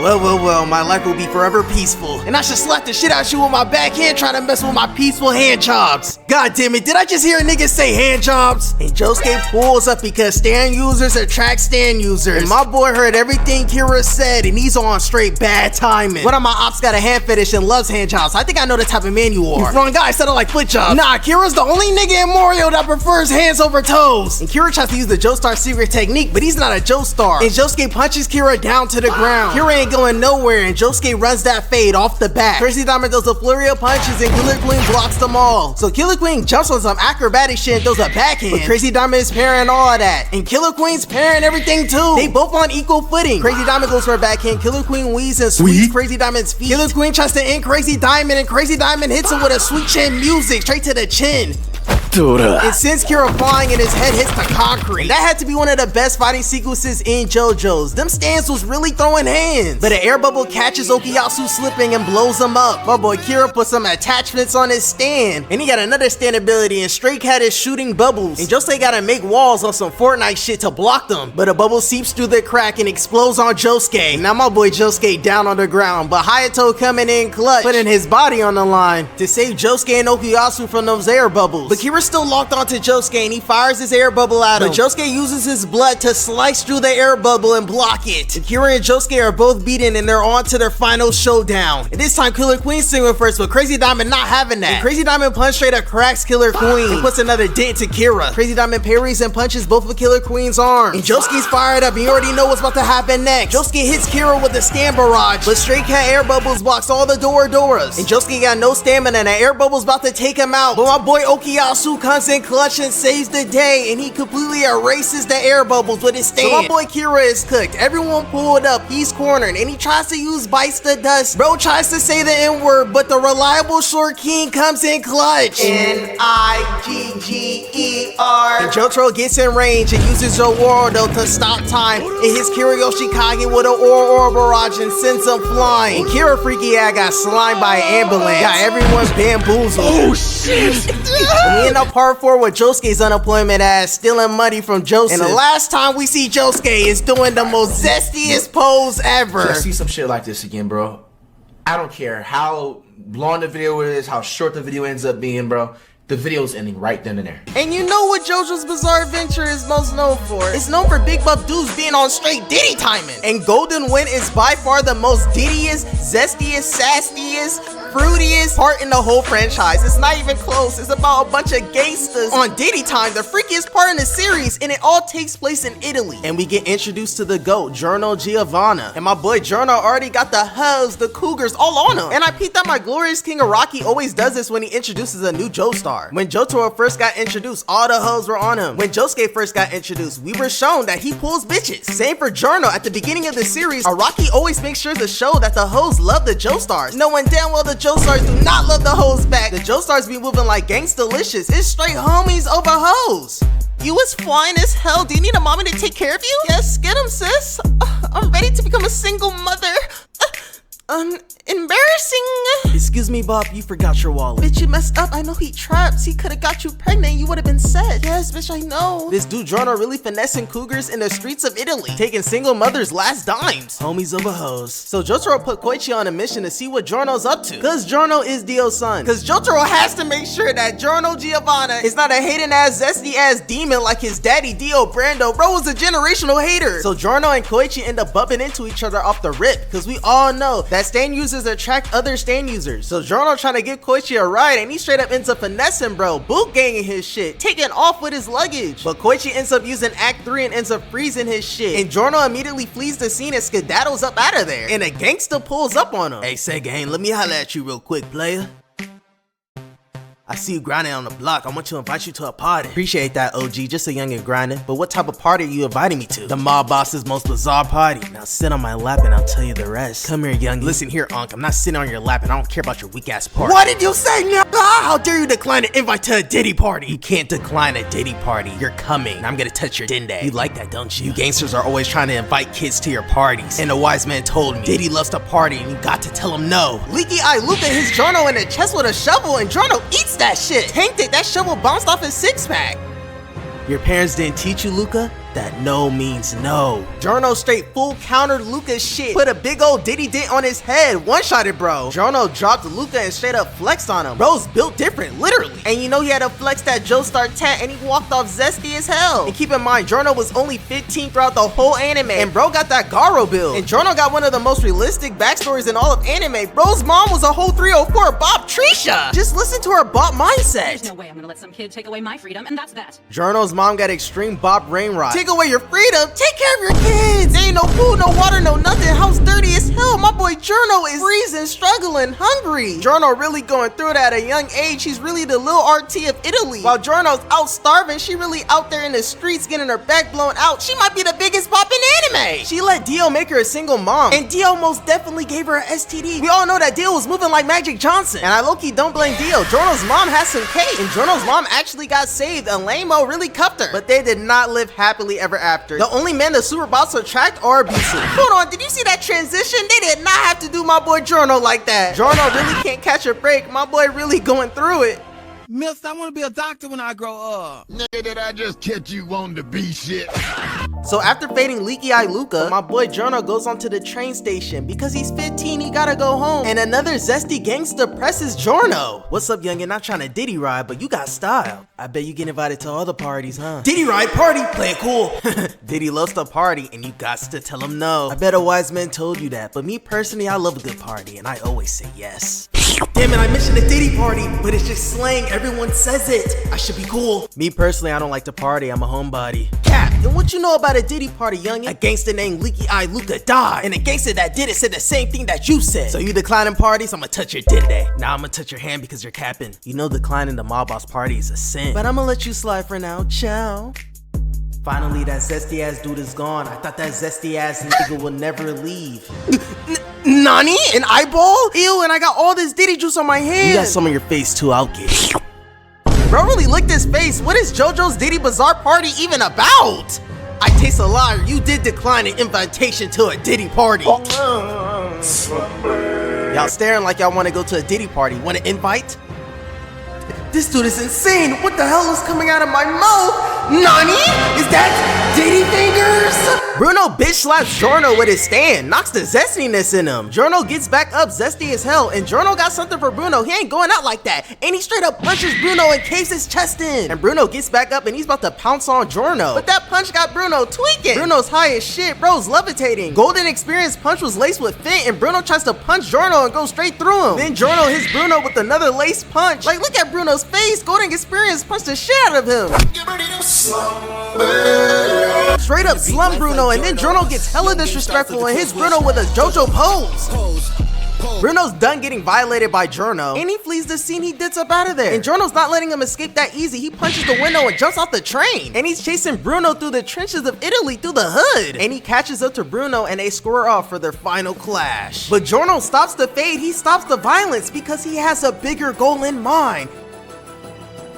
Well, my life will be forever peaceful. And I should slap the shit out you with my backhand trying to mess with my peaceful hand jobs. God damn it, did I just hear a nigga say hand jobs? And Josuke pulls up because stand users attract stand users. And my boy heard everything Kira said and he's on straight bad timing. One of my ops got a hand fetish and loves hand jobs. I think I know the type of man you are. Wrong guy, said it like foot jobs. Nah, Kira's the only nigga in Morioh that prefers hands over toes. And Kira tries to use the Joestar secret technique, but he's not a Joestar. And Josuke punches Kira down to the ground. Kira ain't going nowhere and Josuke runs that fade off the bat. Crazy Diamond does a flurry of punches and Killer Queen blocks them all. So Killer Queen jumps on some acrobatic shit and does a backhand. But Crazy Diamond is parrying all of that. And Killer Queen's parrying everything too. They both on equal footing. Crazy Diamond goes for a backhand. Killer Queen weaves and sweeps Crazy Diamond's feet. Killer Queen tries to end Crazy Diamond and Crazy Diamond hits him with a sweet chin music straight to the chin. It sends Kira flying and his head hits the concrete. That had to be one of the best fighting sequences in Jojos. Them stands was really throwing hands. But an air bubble catches Okuyasu slipping and blows him up. My boy Kira put some attachments on his stand. And he got another stand ability and Stray Cat is shooting bubbles. And Josuke gotta make walls on some Fortnite shit to block them. But a bubble seeps through the crack and explodes on Josuke. Now my boy Josuke down on the ground. But Hayato coming in clutch, putting his body on the line to save Josuke and Okuyasu from those air bubbles. But Kira's still locked onto Josuke and he fires his air bubble at him. But Josuke uses his blood to slice through the air bubble and block it. And Kira and Josuke are both beaten and they're on to their final showdown. And this time Killer Queen's singing first, but Crazy Diamond not having that. And Crazy Diamond punch straight up cracks Killer Queen and puts another dent to Kira. Crazy Diamond parries and punches both of Killer Queen's arms. And Josuke's fired up and you already know what's about to happen next. Josuke hits Kira with a stand barrage, but Stray Cat air bubbles blocks all the Doras. And Josuke got no stamina and the air bubble's about to take him out. But my boy Okuyasu Buzu comes in clutch and saves the day, and he completely erases the air bubbles with his stand. So my boy Kira is cooked. Everyone pulled up, he's cornered, and he tries to use Bites the Dust. Bro tries to say the N-word, but the reliable Short King comes in clutch. N-I-G-G-E-R. And Jotaro gets in range and uses Morioh to stop time. And his Kirayoshi Kage with an Aura barrage and sends him flying. And Kira freaky ass got slimed by an ambulance. Got everyone bamboozled. Oh shit! And we end up part 4 with Josuke's unemployment ass stealing money from Joseph. And the last time we see Josuke is doing the most zestiest pose ever. I see some shit like this again, bro. I don't care how long the video is, how short the video ends up being, bro. The video's ending right then and there. And you know what JoJo's Bizarre Adventure is most known for? It's known for big buff dudes being on straight Diddy timing. And Golden Wind is by far the most Diddiest, zestiest, sassiest, fruitiest part in the whole franchise. It's not even close. It's about a bunch of gangsters on Diddy time, the freakiest part in the series, and it all takes place in Italy. And we get introduced to the GOAT, Giorno Giovanna. And my boy Giorno already got the hoes, the cougars all on him. And I peeped that my glorious King Araki always does this when he introduces a new Joestar. When Jotaro first got introduced, all the hoes were on him. When Josuke first got introduced, we were shown that he pulls bitches. Same for Giorno. At the beginning of the series, Araki always makes sure to show that the hoes love the Joestars, knowing damn well the Joestars do not love the hoes back. The Joestars be moving like gangstalicious. It's straight homies over hoes. You was fine as hell. Do you need a mommy to take care of you? Yes, get him, sis. I'm ready to become a single mother. Embarrassing. Excuse me, Bob, you forgot your wallet. Bitch, you messed up. I know he traps. He could've got you pregnant. You would've been set. Yes, bitch, I know. This dude Giorno really finessing cougars in the streets of Italy, taking single mothers' last dimes. Homies over hoes. So Jotaro put Koichi on a mission to see what Giorno's up to, cause Giorno is Dio's son. Cause Jotaro has to make sure that Giorno Giovanna is not a hating ass, zesty ass demon like his daddy Dio Brando. Bro was a generational hater. So Giorno and Koichi end up bumping into each other off the rip, cause we all know that stand users attract other stand users. So Giorno trying to give Koichi a ride, and he straight up ends up finessing bro, boot ganging his shit, taking off with his luggage. But Koichi ends up using Act 3 and ends up freezing his shit. And Giorno immediately flees the scene and skedaddles up out of there. And a gangster pulls up on him. Hey, say gang, let me holla at you real quick, player. I see you grinding on the block. I want to invite you to a party. Appreciate that, OG. Just a young and grinding. But what type of party are you inviting me to? The mob boss's most bizarre party. Now sit on my lap and I'll tell you the rest. Come here, young. Listen here, Unc. I'm not sitting on your lap and I don't care about your weak ass party. What did you say, nigga? How dare you decline an invite to a Diddy party? You can't decline a Diddy party. You're coming. And I'm gonna touch your dinde. You like that, don't you? You gangsters are always trying to invite kids to your parties. And the wise man told me Diddy loves to party and you got to tell him no. Leaky eye Luca hits Giorno in the chest with a shovel and Giorno eats that shit. Tanked it. That shovel bounced off his six-pack. Your parents didn't teach you, Luca? That no means no. Giorno straight full countered Luca's shit. Put a big old Diddy dent on his head. One-shotted bro. Giorno dropped Luca and straight up flexed on him. Bro's built different, literally. And you know he had to flex that Joestar tat and he walked off zesty as hell. And keep in mind, Giorno was only 15 throughout the whole anime. And bro got that Garo build. And Giorno got one of the most realistic backstories in all of anime. Bro's mom was a whole 304 Bob Trisha. Just listen to her Bob mindset. There's no way I'm gonna let some kid take away my freedom, and that's that. Giorno's mom got extreme Bob Rainrod. Take away your freedom, take care of your kids. There ain't no food, no water, no nothing. House dirty as hell. My boy Giorno is freezing, struggling, hungry. Giorno really going through it at a young age. He's really the little RT of Italy. While Giorno's out starving, she really out there in the streets getting her back blown out. She might be the biggest pop in anime. She let Dio make her a single mom, and Dio most definitely gave her an STD. We all know that Dio was moving like Magic Johnson, and I low-key don't blame Dio. Giorno's mom has some cake, and Giorno's mom actually got saved. And Lame-o really cuffed her, but they did not live happily ever after. The only men the super bots attract are abusive. Hold on, did you see that transition? They did not have to do my boy Giorno like that. Giorno really can't catch a break. My boy really going through it. Miss, I want to be a doctor when I grow up. Nigga, did I just catch you wanting to be shit? So after fading Leaky Eye Luca, my boy Giorno goes onto the train station. Because he's 15, he gotta go home. And another zesty gangster presses Giorno. What's up, youngin'? Not trying to Diddy ride, but you got style. I bet you get invited to all the parties, huh? Diddy ride party, play it cool. Diddy loves to party, and you got to tell him no. I bet a wise man told you that, but me personally, I love a good party, and I always say yes. Damn it, I mentioned the Diddy party, but it's just slang. Everyone says it. I should be cool. Me personally, I don't like to party. I'm a homebody. Cap, and what you know about a Diddy party, youngin'? A gangster named Leaky Luca died, and a gangster that did it said the same thing that you said. So you declining parties? I'ma touch your diddy. Now I'ma touch your hand because you're capping. You know declining the mob boss party is a sin, but I'ma let you slide for now. Ciao. Finally, that zesty ass dude is gone. I thought that zesty ass nigga will never leave. Nani? An eyeball? Ew, and I got all this Diddy juice on my hand. You got some on your face too, I'll get it. Bro really licked his face. What is JoJo's Diddy Bazaar party even about? I taste a liar. You did decline an invitation to a Diddy party. Y'all staring like y'all want to go to a Diddy party. Want an invite? This dude is insane. What the hell is coming out of my mouth? Nani? Is that Diddy fingers? Bruno bitch slaps Giorno with his stand, knocks the zestiness in him. Giorno gets back up zesty as hell, and Giorno got something for Bruno. He ain't going out like that. And he straight up punches Bruno and caves his chest in. And Bruno gets back up and he's about to pounce on Giorno. But that punch got Bruno tweaking. Bruno's high as shit, bro's levitating. Golden Experience punch was laced with Fint, and Bruno tries to punch Giorno and goes straight through him. Then Giorno hits Bruno with another lace punch. Like, look at Bruno's face. Golden Experience punched the shit out of him. Straight up slum Bruno, and then Giorno gets hella disrespectful and hits Bruno with a JoJo pose. Bruno's done getting violated by Giorno, and he flees the scene. He dits up out of there. And Giorno's not letting him escape that easy. He punches the window and jumps off the train. And he's chasing Bruno through the trenches of Italy through the hood. And he catches up to Bruno and they square off for their final clash. But Giorno stops the fade. He stops the violence because he has a bigger goal in mind.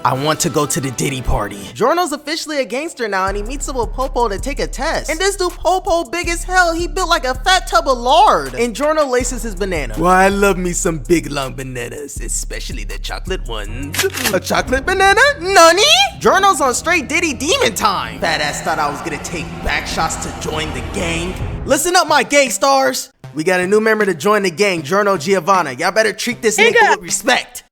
I want to go to the Diddy party. Giorno's officially a gangster now, and he meets up with Popo to take a test. And this dude Popo big as hell. He built like a fat tub of lard. And Giorno laces his banana. Well, I love me some big long bananas, especially the chocolate ones. A chocolate banana? Nani? Giorno's on straight Diddy demon time. Fat ass thought I was gonna take back shots to join the gang. Listen up, my gang stars. We got a new member to join the gang, Giorno Giovanna. Y'all better treat this nigga with respect.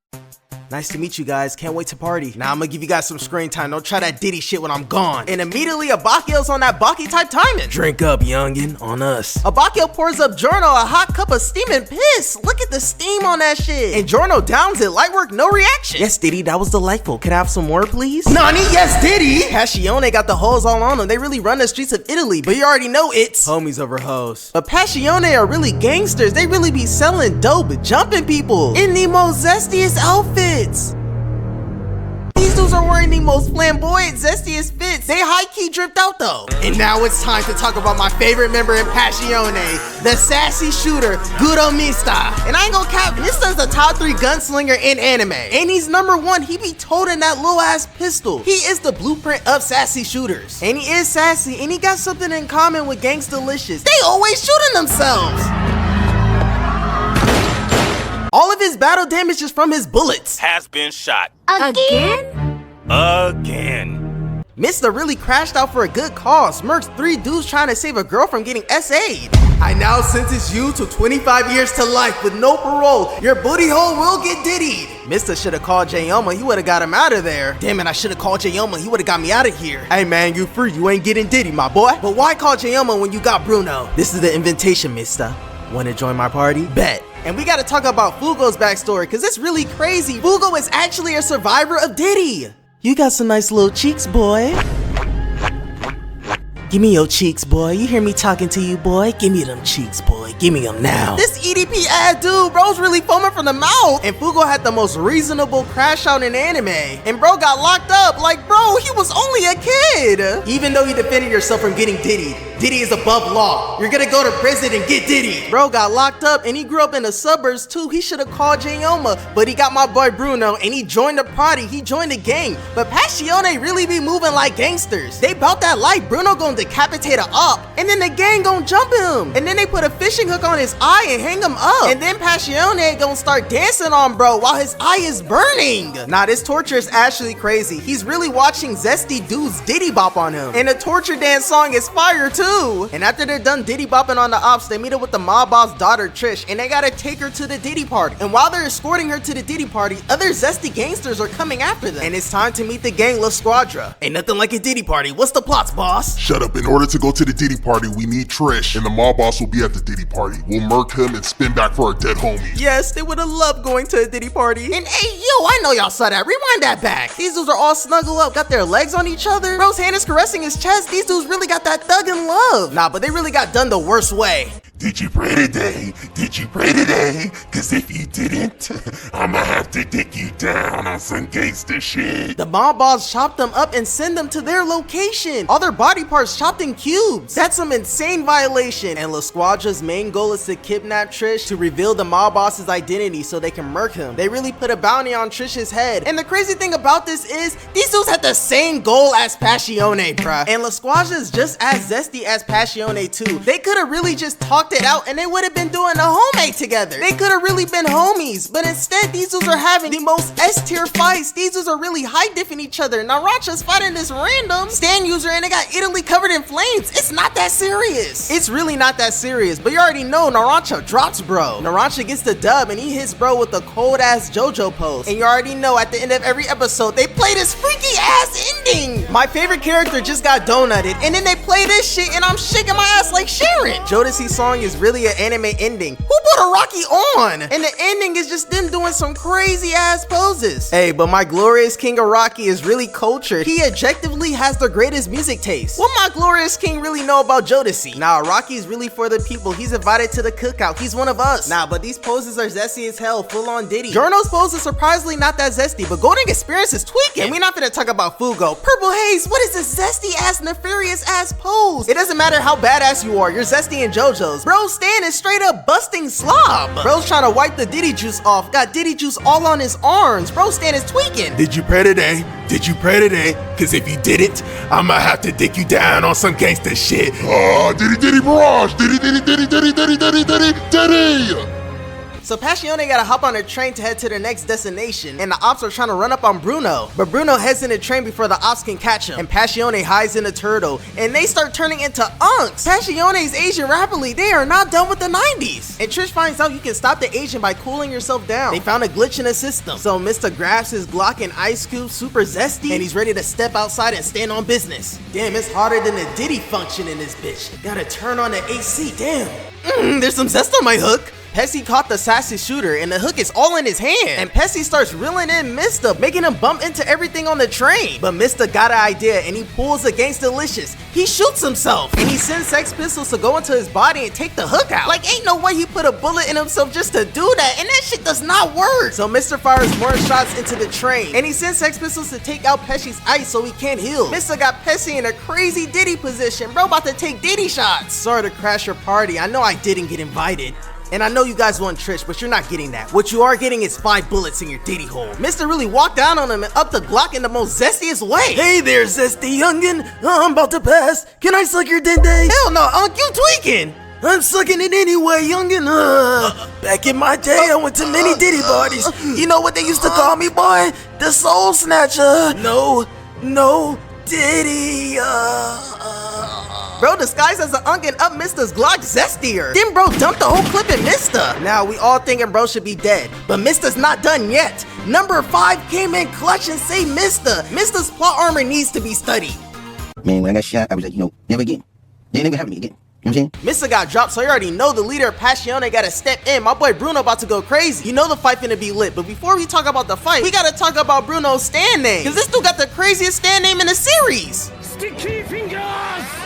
Nice to meet you guys. Can't wait to party. Now I'm gonna give you guys some screen time. Don't try that Diddy shit when I'm gone. And immediately Abakio's on that Baki type timing. Drink up, youngin, on us. Abakio pours up Giorno a hot cup of steaming piss. Look at the steam on that shit. And Giorno downs it. Light work, no reaction. Yes, Diddy, that was delightful. Can I have some more, please? Nani? Yes, Diddy. Passione got the hoes all on them. They really run the streets of Italy, but you already know it's homies over hoes. But Passione are really gangsters. They really be selling dope, jumping people in the most zestiest outfits. These dudes are wearing the most flamboyant, zestiest fits. They high-key dripped out though. And now it's time to talk about my favorite member in Passione, the sassy shooter, Guro Mista. And I ain't gonna cap, Mista's the top 3 gunslinger in anime. And he's number 1, he be toting that little ass pistol. He is the blueprint of sassy shooters. And he is sassy, and he got something in common with Gangstalicious. They always shooting themselves. All of his battle damage is from his bullets. Has been shot. Again? Again. Mista really crashed out for a good cause. Murks 3 dudes trying to save a girl from getting SA'd. I now sentence you to 25 years to life with no parole. Your booty hole will get diddied. Mista should have called Jayoma. He would have got him out of there. Damn it, I should have called Jayoma. He would have got me out of here. Hey man, you free. You ain't getting diddy, my boy. But why call Jayoma when you got Bruno? This is the invitation, Mista. Want to join my party? Bet. And we gotta talk about Fugo's backstory, cause it's really crazy. Fugo is actually a survivor of Diddy. You got some nice little cheeks, boy. Give me your cheeks, boy. You hear me talking to you, boy? Give me them cheeks, boy. Give me them now. This EDP ad dude, bro's really foaming from the mouth. And Fugo had the most reasonable crash out in anime. And bro got locked up. Like, bro, he was only a kid. Even though you defended yourself from getting diddied, Diddy is above law. You're gonna go to prison and get diddied. Bro got locked up and he grew up in the suburbs too. He should have called Jayoma, but he got my boy Bruno and he joined the party. He joined the gang. But Passione really be moving like gangsters. They bout that life. Bruno gonna decapitate a op, and then the gang gonna jump him. And then they put a fishing hook on his eye and hang him up. And then Passione gonna start dancing on bro while his eye is burning. Nah, this torture is actually crazy. He's really watching zesty dudes diddy bop on him. And the torture dance song is fire too. And after they're done diddy bopping on the ops, they meet up with the mob boss daughter Trish, and they gotta take her to the diddy party. And while they're escorting her to the diddy party, other zesty gangsters are coming after them. And it's time to meet the gang La Squadra. Ain't nothing like a diddy party. What's the plots, boss? Shut up, up. In order to go to the Diddy party, we need Trish, and the mob boss will be at the Diddy party. We'll murk him and spin back for our dead homies. Yes, they would have loved going to a Diddy party. And hey, yo, I know y'all saw that. Rewind that back. These dudes are all snuggled up, got their legs on each other. Bro's hand is caressing his chest. These dudes really got that thuggin' love. Nah, but they really got done the worst way. Did you pray today? Did you pray today? Cause if you didn't, I'ma have to dick you down on some gangster shit. The mob boss chopped them up and send them to their location. All their body parts chopped in cubes. That's some insane violation. And La Squadra's main goal is to kidnap Trish to reveal the mob boss's identity so they can murk him. They really put a bounty on Trish's head. And the crazy thing about this is, these dudes had the same goal as Passione, bruh. And La Squadra is just as zesty as Passione too. They could have really just talked it out and they would have been doing a homemade together. They could have really been homies, but instead these dudes are having the most S-tier fights. These dudes are really high-diffing each other. Narancia's fighting this random stand user and they got Italy covered in flames. It's not that serious. It's really not that serious, but you already know Narancia drops bro. Narancia gets the dub and he hits bro with a cold-ass JoJo pose. And you already know at the end of every episode, they play this freaky-ass ending. My favorite character just got donutted and then they play this shit and I'm shaking my ass like Sharon. Jodeci's song is really an anime ending. Who put a Rocky on? And the ending is just them doing some crazy ass poses. Hey, but my glorious king of Rocky is really cultured. He objectively has the greatest music taste. What my glorious king really know about Jodeci? Nah, Rocky's really for the people. He's invited to the cookout. He's one of us. Nah, but these poses are zesty as hell, full on Diddy. Giorno's pose is surprisingly not that zesty, but Golden Experience is tweaking. And we're not gonna talk about Fugo. Purple Haze, what is this zesty ass, nefarious ass pose? It doesn't matter how badass you are, you're zesty in Jojos. Bro's stand is straight up busting slob. Bro's trying to wipe the Diddy juice off, got Diddy juice all on his arms. Bro's stand is tweaking. Did you pray today? Did you pray today? Cause if you didn't, I'ma have to dick you down on some gangster shit. Oh, Diddy Diddy Barrage! Diddy Diddy Diddy Diddy Diddy Diddy Diddy Diddy! So Passione gotta hop on a train to head to their next destination, and the ops are trying to run up on Bruno. But Bruno heads in the train before the ops can catch him, and Passione hides in a turtle, and they start turning into unks. Passione's aging rapidly, they are not done with the 90s. And Trish finds out you can stop the aging by cooling yourself down. They found a glitch in the system. So Mr. grabs his Glock and ice cube super zesty, and he's ready to step outside and stand on business. Damn, it's harder than the Diddy function in this bitch. Gotta turn on the AC, damn. There's some zest on my hook. Pessy caught the sassy shooter and the hook is all in his hand. And Pessy starts reeling in Mista, making him bump into everything on the train. But Mista got an idea and he pulls against Delicious. He shoots himself and he sends Sex Pistols to go into his body and take the hook out. Like ain't no way he put a bullet in himself just to do that, and that shit does not work. So Mr. fires more shots into the train and he sends Sex Pistols to take out Pessy's ice so he can't heal. Mista got Pessy in a crazy Diddy position. Bro about to take Diddy shots. Sorry to crash your party. I know I didn't get invited. And I know you guys want Trish, but you're not getting that. What you are getting is 5 bullets in your Diddy hole. Mr. really walked down on him and up the Glock in the most zestiest way. Hey there, zesty youngin'. I'm about to pass. Can I suck your dende? Hell no, Unc, you tweaking. I'm sucking it anyway, youngin'. Back in my day, I went to many Diddy parties. You know what they used to call me, boy? The Soul Snatcher. No, Diddy. Bro disguised as an unk and up Mista's Glock zestier. Then bro dumped the whole clip in Mista. Now we all thinking bro should be dead, but Mista's not done yet. Number 5 came in clutch and saved Mista. Mista's plot armor needs to be studied. Man, when I got shot, I was like, never again. They never happened to me again. You know what I'm saying? Mista got dropped, so you already know the leader of Passione gotta step in. My boy Bruno about to go crazy. You know the fight finna be lit, but before we talk about the fight, we gotta talk about Bruno's stand name. Cause this dude got the craziest stand name in the series. Sticky Fingers!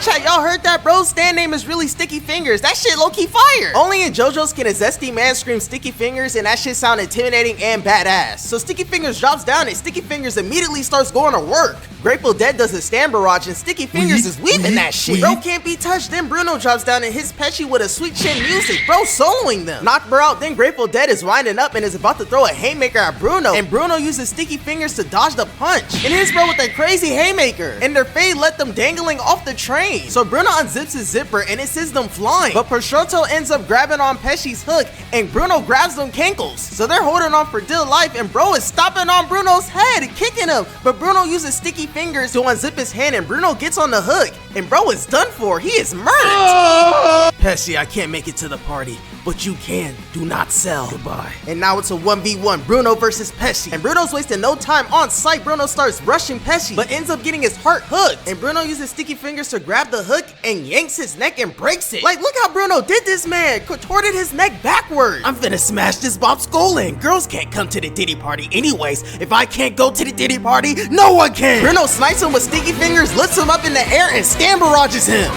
Chat, y'all heard that? Bro's stand name is really Sticky Fingers. That shit low-key fire. Only in JoJo's can a zesty man scream Sticky Fingers, and that shit sound intimidating and badass. So Sticky Fingers drops down and Sticky Fingers immediately starts going to work. Grateful Dead does a stand barrage and Sticky Fingers is weaving that shit. Bro can't be touched, then Bruno drops down and hits Pesci with a sweet chin music. Bro soloing them. Knocked bro out, then Grateful Dead is winding up and is about to throw a haymaker at Bruno, and Bruno uses Sticky Fingers to dodge the punch. And hits bro with a crazy haymaker, and their fade let them dangling off the train. So Bruno unzips his zipper and it sends them flying, but Prosciutto ends up grabbing on Pesci's hook and Bruno grabs them cankles. So they're holding on for dear life and bro is stomping on Bruno's head, kicking him, but Bruno uses Sticky Fingers to unzip his hand and Bruno gets on the hook and bro is done for. He is murdered. Pesci, I can't make it to the party, but you can. Do not sell. Goodbye. And now it's a 1v1, Bruno versus Pesci. And Bruno's wasting no time on sight. Bruno starts rushing Pesci, but ends up getting his heart hooked. And Bruno uses Sticky Fingers to grab grabs the hook and yanks his neck and breaks it. Like, look how Bruno did this, man. Contorted his neck backwards. I'm finna smash this Bob's skull in. Girls can't come to the Diddy party anyways. If I can't go to the Diddy party, no one can. Bruno snipes him with sticky fingers, lifts him up in the air, and stand barrages him.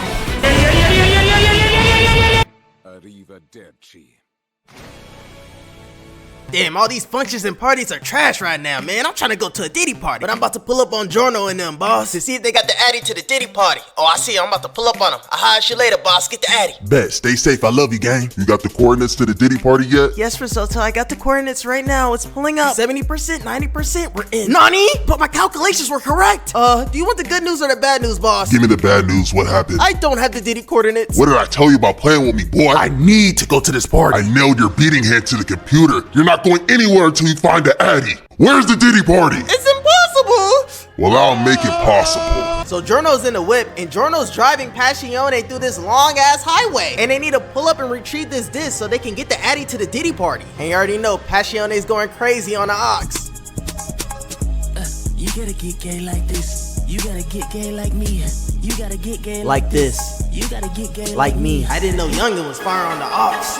Arrivederci. Damn, all these functions and parties are trash right now, man. I'm trying to go to a Diddy party, but I'm about to pull up on Giorno and them, boss, to see if they got the addy to the Diddy party. Oh, I see. I'm about to pull up on them. I'll holler at you later, boss. Get the addy. Bet. Stay safe. I love you, gang. You got the coordinates to the Diddy party yet? Yes, Risoto. I got the coordinates right now. It's pulling up. 70%, 90%. We're in. Nani? But my calculations were correct. Do you want the good news or the bad news, boss? Give me the bad news. What happened? I don't have the Diddy coordinates. What did I tell you about playing with me, boy? I need to go to this party. I nailed your beating head to the computer. You're not going anywhere until you find the addy. Where's the Diddy party? It's impossible. Well, I'll make it possible. So Giorno's in the whip, and Giorno's driving Passione through this long-ass highway. And they need to pull up and retrieve this disc so they can get the addy to the Diddy party. And you already know Passione's going crazy on the ox. You gotta get gay like this. You gotta get gay like me. You gotta get gay like this. You gotta get gay like me. I didn't know Youngin was fire on the ox.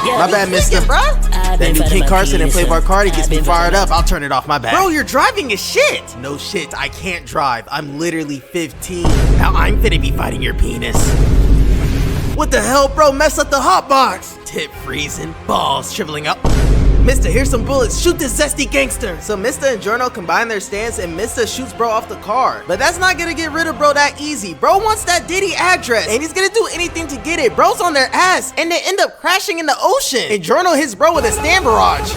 My bad, mister. That new King Carson and Playboy Cardi gets me fired up. I'll turn it off, my bad. Bro, you're driving as shit. No shit, I can't drive. I'm literally 15. Now I'm finna be fighting your penis. What the hell, bro? Mess up the hotbox. Tip freezing, balls shriveling up. Mister, here's some bullets. Shoot this zesty gangster. So Mister and Giorno combine their stance and Mister shoots bro off the car. But that's not gonna get rid of bro that easy. Bro wants that Diddy address and he's gonna do anything to get it. Bro's on their ass and they end up crashing in the ocean. And Giorno hits bro with a stand barrage.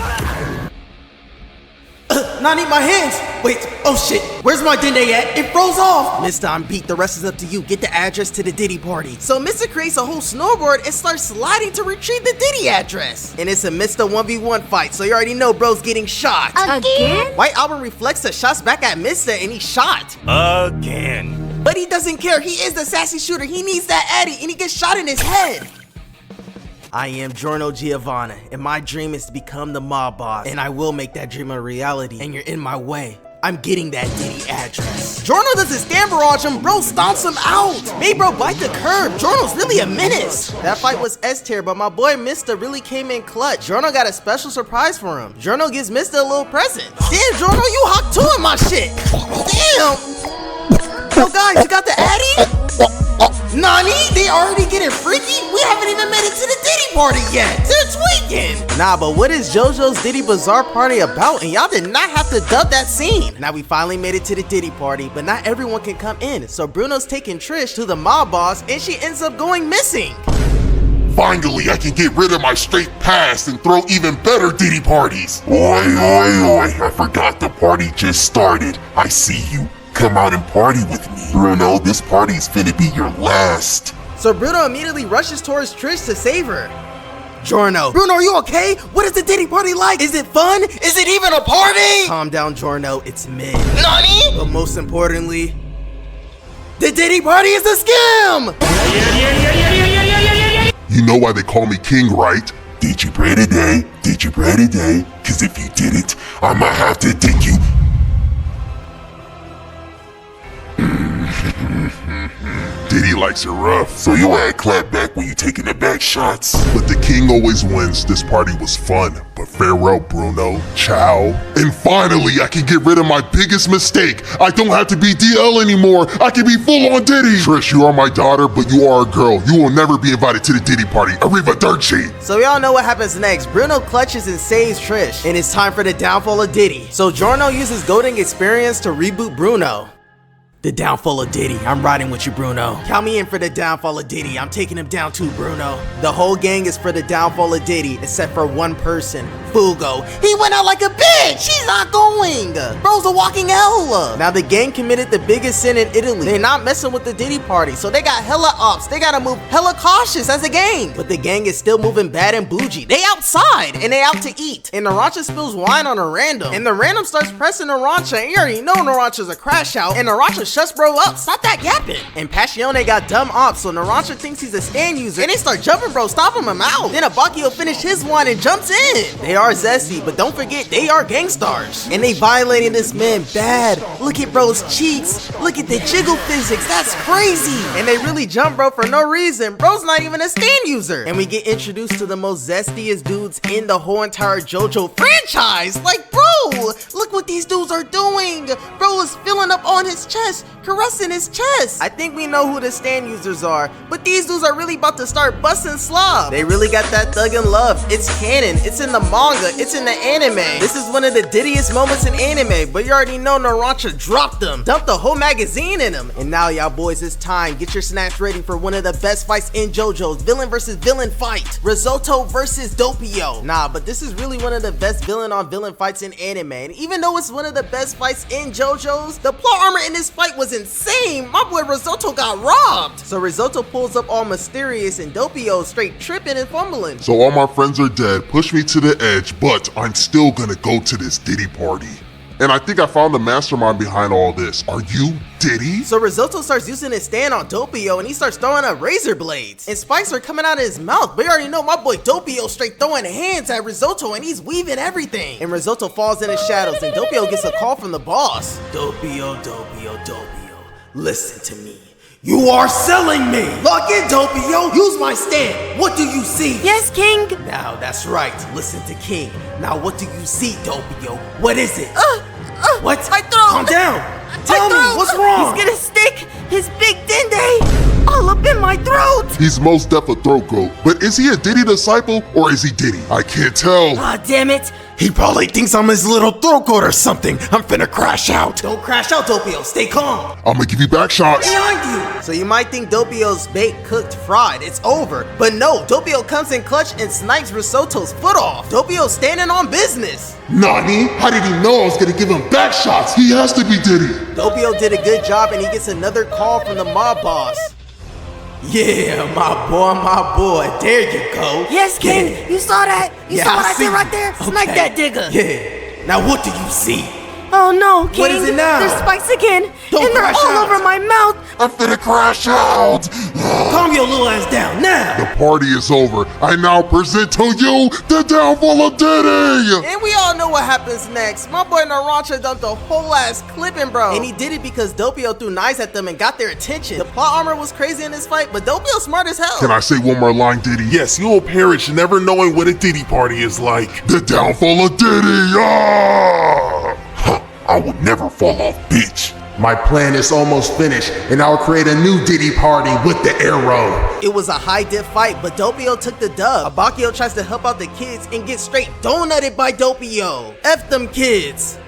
Not need my hands. Wait, oh shit. Where's my dende at? It froze off. Mister, I'm beat. The rest is up to you. Get the address to the Diddy party. So Mister creates a whole snowboard and starts sliding to retrieve the Diddy address. And it's a Mister 1v1 fight, so you already know bro's getting shot. Again? White Album reflects the shots back at Mister and he's shot. Again. But he doesn't care. He is the sassy shooter. He needs that addy and he gets shot in his head. I am Giorno Giovanna, and my dream is to become the mob boss, and I will make that dream a reality, and you're in my way. I'm getting that Diddy address. Giorno doesn't stand barrage him, bro stomps him out. Made bro bite the curb. Giorno's really a menace. That fight was S tier, but my boy Mister really came in clutch. Giorno got a special surprise for him. Giorno gives Mister a little present. Damn, Giorno, you hot too in my shit. Damn. Yo guys, you got the addy? Nani? They already getting freaky? We haven't even made it to the Diddy party yet. They're tweaking. Nah, but what is JoJo's Diddy Bazaar party about? And y'all did not have to dub that scene. Now we finally made it to the Diddy party, but not everyone can come in. So Bruno's taking Trish to the mob boss and she ends up going missing. Finally, I can get rid of my straight past and throw even better Diddy parties. Oi, oi, oi, I forgot the party just started. I see you. Come out and party with me. Bruno, this party's finna be your last. So Bruno immediately rushes towards Trish to save her. Giorno. Bruno, are you okay? What is the Diddy party like? Is it fun? Is it even a party? Calm down, Giorno. It's mid. Nani? But most importantly, the Diddy party is a scam! You know why they call me king, right? Did you pray today? Did you pray today? Cause if you didn't, I'ma have to dig you. Diddy likes it rough, so you ain't clap back when you taking the back shots. But the king always wins. This party was fun, but farewell, Bruno. Ciao. And finally, I can get rid of my biggest mistake. I don't have to be DL anymore. I can be full on Diddy. Trish, you are my daughter, but you are a girl. You will never be invited to the Diddy party. Arrivederci. So y'all know what happens next. Bruno clutches and saves Trish, and it's time for the downfall of Diddy. So Giorno uses Goading experience to reboot Bruno. The downfall of Diddy. I'm riding with you, Bruno. Count me in for the downfall of Diddy. I'm taking him down too, Bruno. The whole gang is for the downfall of Diddy, except for one person, Fugo. He went out like a bitch. He's not going. Bro's a walking hell. Now the gang committed the biggest sin in Italy. They're not messing with the Diddy party, so they got hella ops. They gotta move hella cautious as a gang. But the gang is still moving bad and bougie. They outside and they out to eat. And Narancia spills wine on a random. And the random starts pressing Narancia. And you already know Narancia's a crash out. And Narancia shuts bro up. Stop that yapping. And Passione got dumb ops, so Narancia thinks he's a stand user. And they start jumping bro, stomping him out. Then Abakio finished his wine and jumps in. They are zesty, but don't forget, they are gangstars. And they violating this man bad. Look at bro's cheeks. Look at the jiggle physics. That's crazy. And they really jump bro for no reason. Bro's not even a stand user. And we get introduced to the most zestiest dudes in the whole entire JoJo franchise. Like, bro, look what these dudes are doing. Bro is filling up on his chest, caressing his chest. I think we know who the stand users are, but these dudes are really about to start busting slob. They really got that thug in love. It's canon. It's in the manga. It's in the anime. This is one of the diddiest moments in anime, but you already know Narancia dropped them, dumped the whole magazine in them. And now y'all boys, it's time. Get your snacks ready for one of the best fights in JoJo's villain versus villain fight. Risoto versus Doppio. Nah, but this is really one of the best villain on villain fights in anime. And even though it's one of the best fights in JoJo's, the plot armor in this fight was insane. My boy Risoto got robbed. So Risoto pulls up all mysterious and Doppio straight tripping and fumbling. So all my friends are dead, push me to the edge, but I'm still gonna go to this Diddy party. And I think I found the mastermind behind all this. Are you Diddy? So Risoto starts using his stand on Doppio and he starts throwing up razor blades. And spikes are coming out of his mouth. But you already know my boy Doppio straight throwing hands at Risoto and he's weaving everything. And Risoto falls in the shadows and Doppio gets a call from the boss. Doppio, listen to me. You are selling me! Lock in, Doppio! Use my stand! What do you see? Yes, King! Now, that's right. Listen to King. Now, what do you see, Doppio? What is it? What? My throat! Calm down! Tell me, what's wrong? He's gonna stick his big dende all up in my throat! He's most def a throat goat, but is he a Diddy disciple or is he Diddy? I can't tell. Ah, damn it! He probably thinks I'm his little throat goat or something. I'm finna crash out. Don't crash out, Doppio. Stay calm. I'm gonna give you back shots. Behind you. So you might think Doppio's bait cooked fried. It's over. But no, Doppio comes in clutch and snipes Risoto's foot off. Doppio's standing on business. Nani? How did he know I was gonna give him back shots? He has to be Diddy. Doppio did a good job and he gets another call from the mob boss. Yeah, my boy, there you go. Yes, King, you saw that? You saw what I did right there? Snipe that digger. Yeah, now what do you see? Oh no, King, what is it now? There's spikes again, Don't and they're all out. over my mouth. I'm finna crash out. Calm your little ass down now. The party is over. I now present to you the downfall of Diddy. And we all know what happens next. My boy Narancia dumped a whole ass clipping, bro. And he did it because Doppio threw knives at them and got their attention. The plot armor was crazy in this fight, but Doppio's smart as hell. Can I say one more line, Diddy? Yes, you will perish never knowing what a Diddy party is like. The downfall of Diddy. I will never fall off, bitch. My plan is almost finished, and I'll create a new Diddy party with the arrow. It was a high dip fight, but Doppio took the dub. Abakio tries to help out the kids and gets straight donutted by Doppio. F them kids.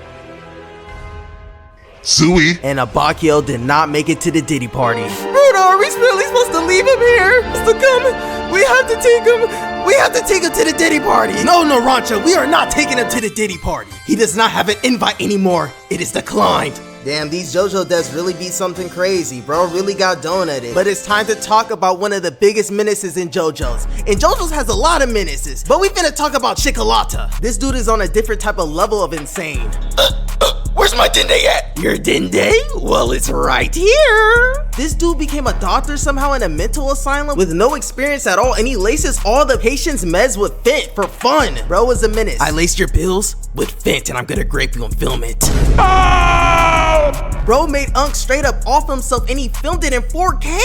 Sui. And Abakio did not make it to the Diddy party. Bruno, are we really supposed to leave him here? So come, we have to take him. We have to take him to the Diddy party. No, Narancia, we are not taking him to the Diddy party. He does not have an invite anymore. It is declined. Damn, these JoJo deaths really be something crazy. Bro really got donated. But it's time to talk about one of the biggest menaces in JoJo's. And JoJo's has a lot of menaces, but we finna talk about Chocolata. This dude is on a different type of level of insane. Where's my dende at? Your dende? Well, it's right here. This dude became a doctor somehow in a mental asylum with no experience at all, and he laces all the patients' meds with Fent for fun. Bro is a menace. I laced your pills with Fent, and I'm gonna grape you and film it. Bro made Unk straight up off himself and he filmed it in 4K.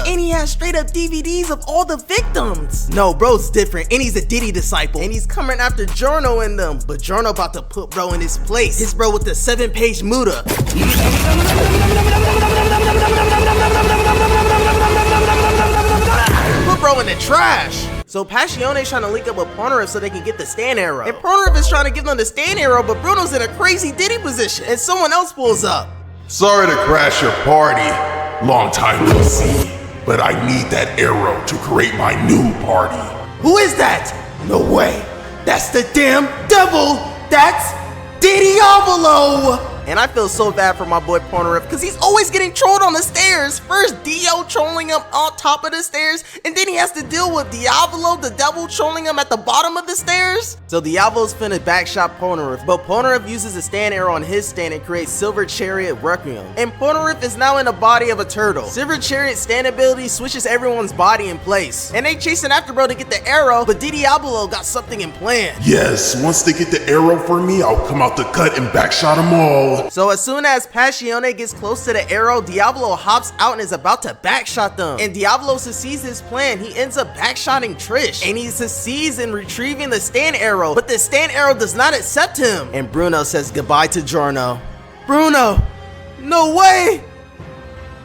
And he has straight up DVDs of all the victims. No, bro's different and he's a Diddy disciple. And he's coming after Giorno and them. But Giorno about to put bro in his place. His bro with the 7-page muda. Put bro in the trash. So Passione is trying to link up with Morioh so they can get the stand arrow. And Morioh is trying to give them the stand arrow, but Bruno's in a crazy Diddy position. And someone else pulls up. Sorry to crash your party. Long time no see. But I need that arrow to create my new party. Who is that? No way. That's the damn devil. That's Diavolo. And I feel so bad for my boy Polnareff because he's always getting trolled on the stairs. First Dio trolling him on top of the stairs, and then he has to deal with Diavolo, the devil, trolling him at the bottom of the stairs. So Diavolo's finna backshot Polnareff, but Polnareff uses a stand arrow on his stand and creates Silver Chariot Requiem. And Polnareff is now in the body of a turtle. Silver Chariot stand ability switches everyone's body in place. And they chasing after bro to get the arrow, but Diavolo got something in plan. Yes, once they get the arrow for me, I'll come out the cut and backshot them all. So as soon as Passione gets close to the arrow, Diavolo hops out and is about to backshot them. And Diavolo succeeds his plan. He ends up backshotting Trish, and he succeeds in retrieving the stand arrow, but the stand arrow does not accept him. And Bruno says goodbye to Giorno. Bruno! No way!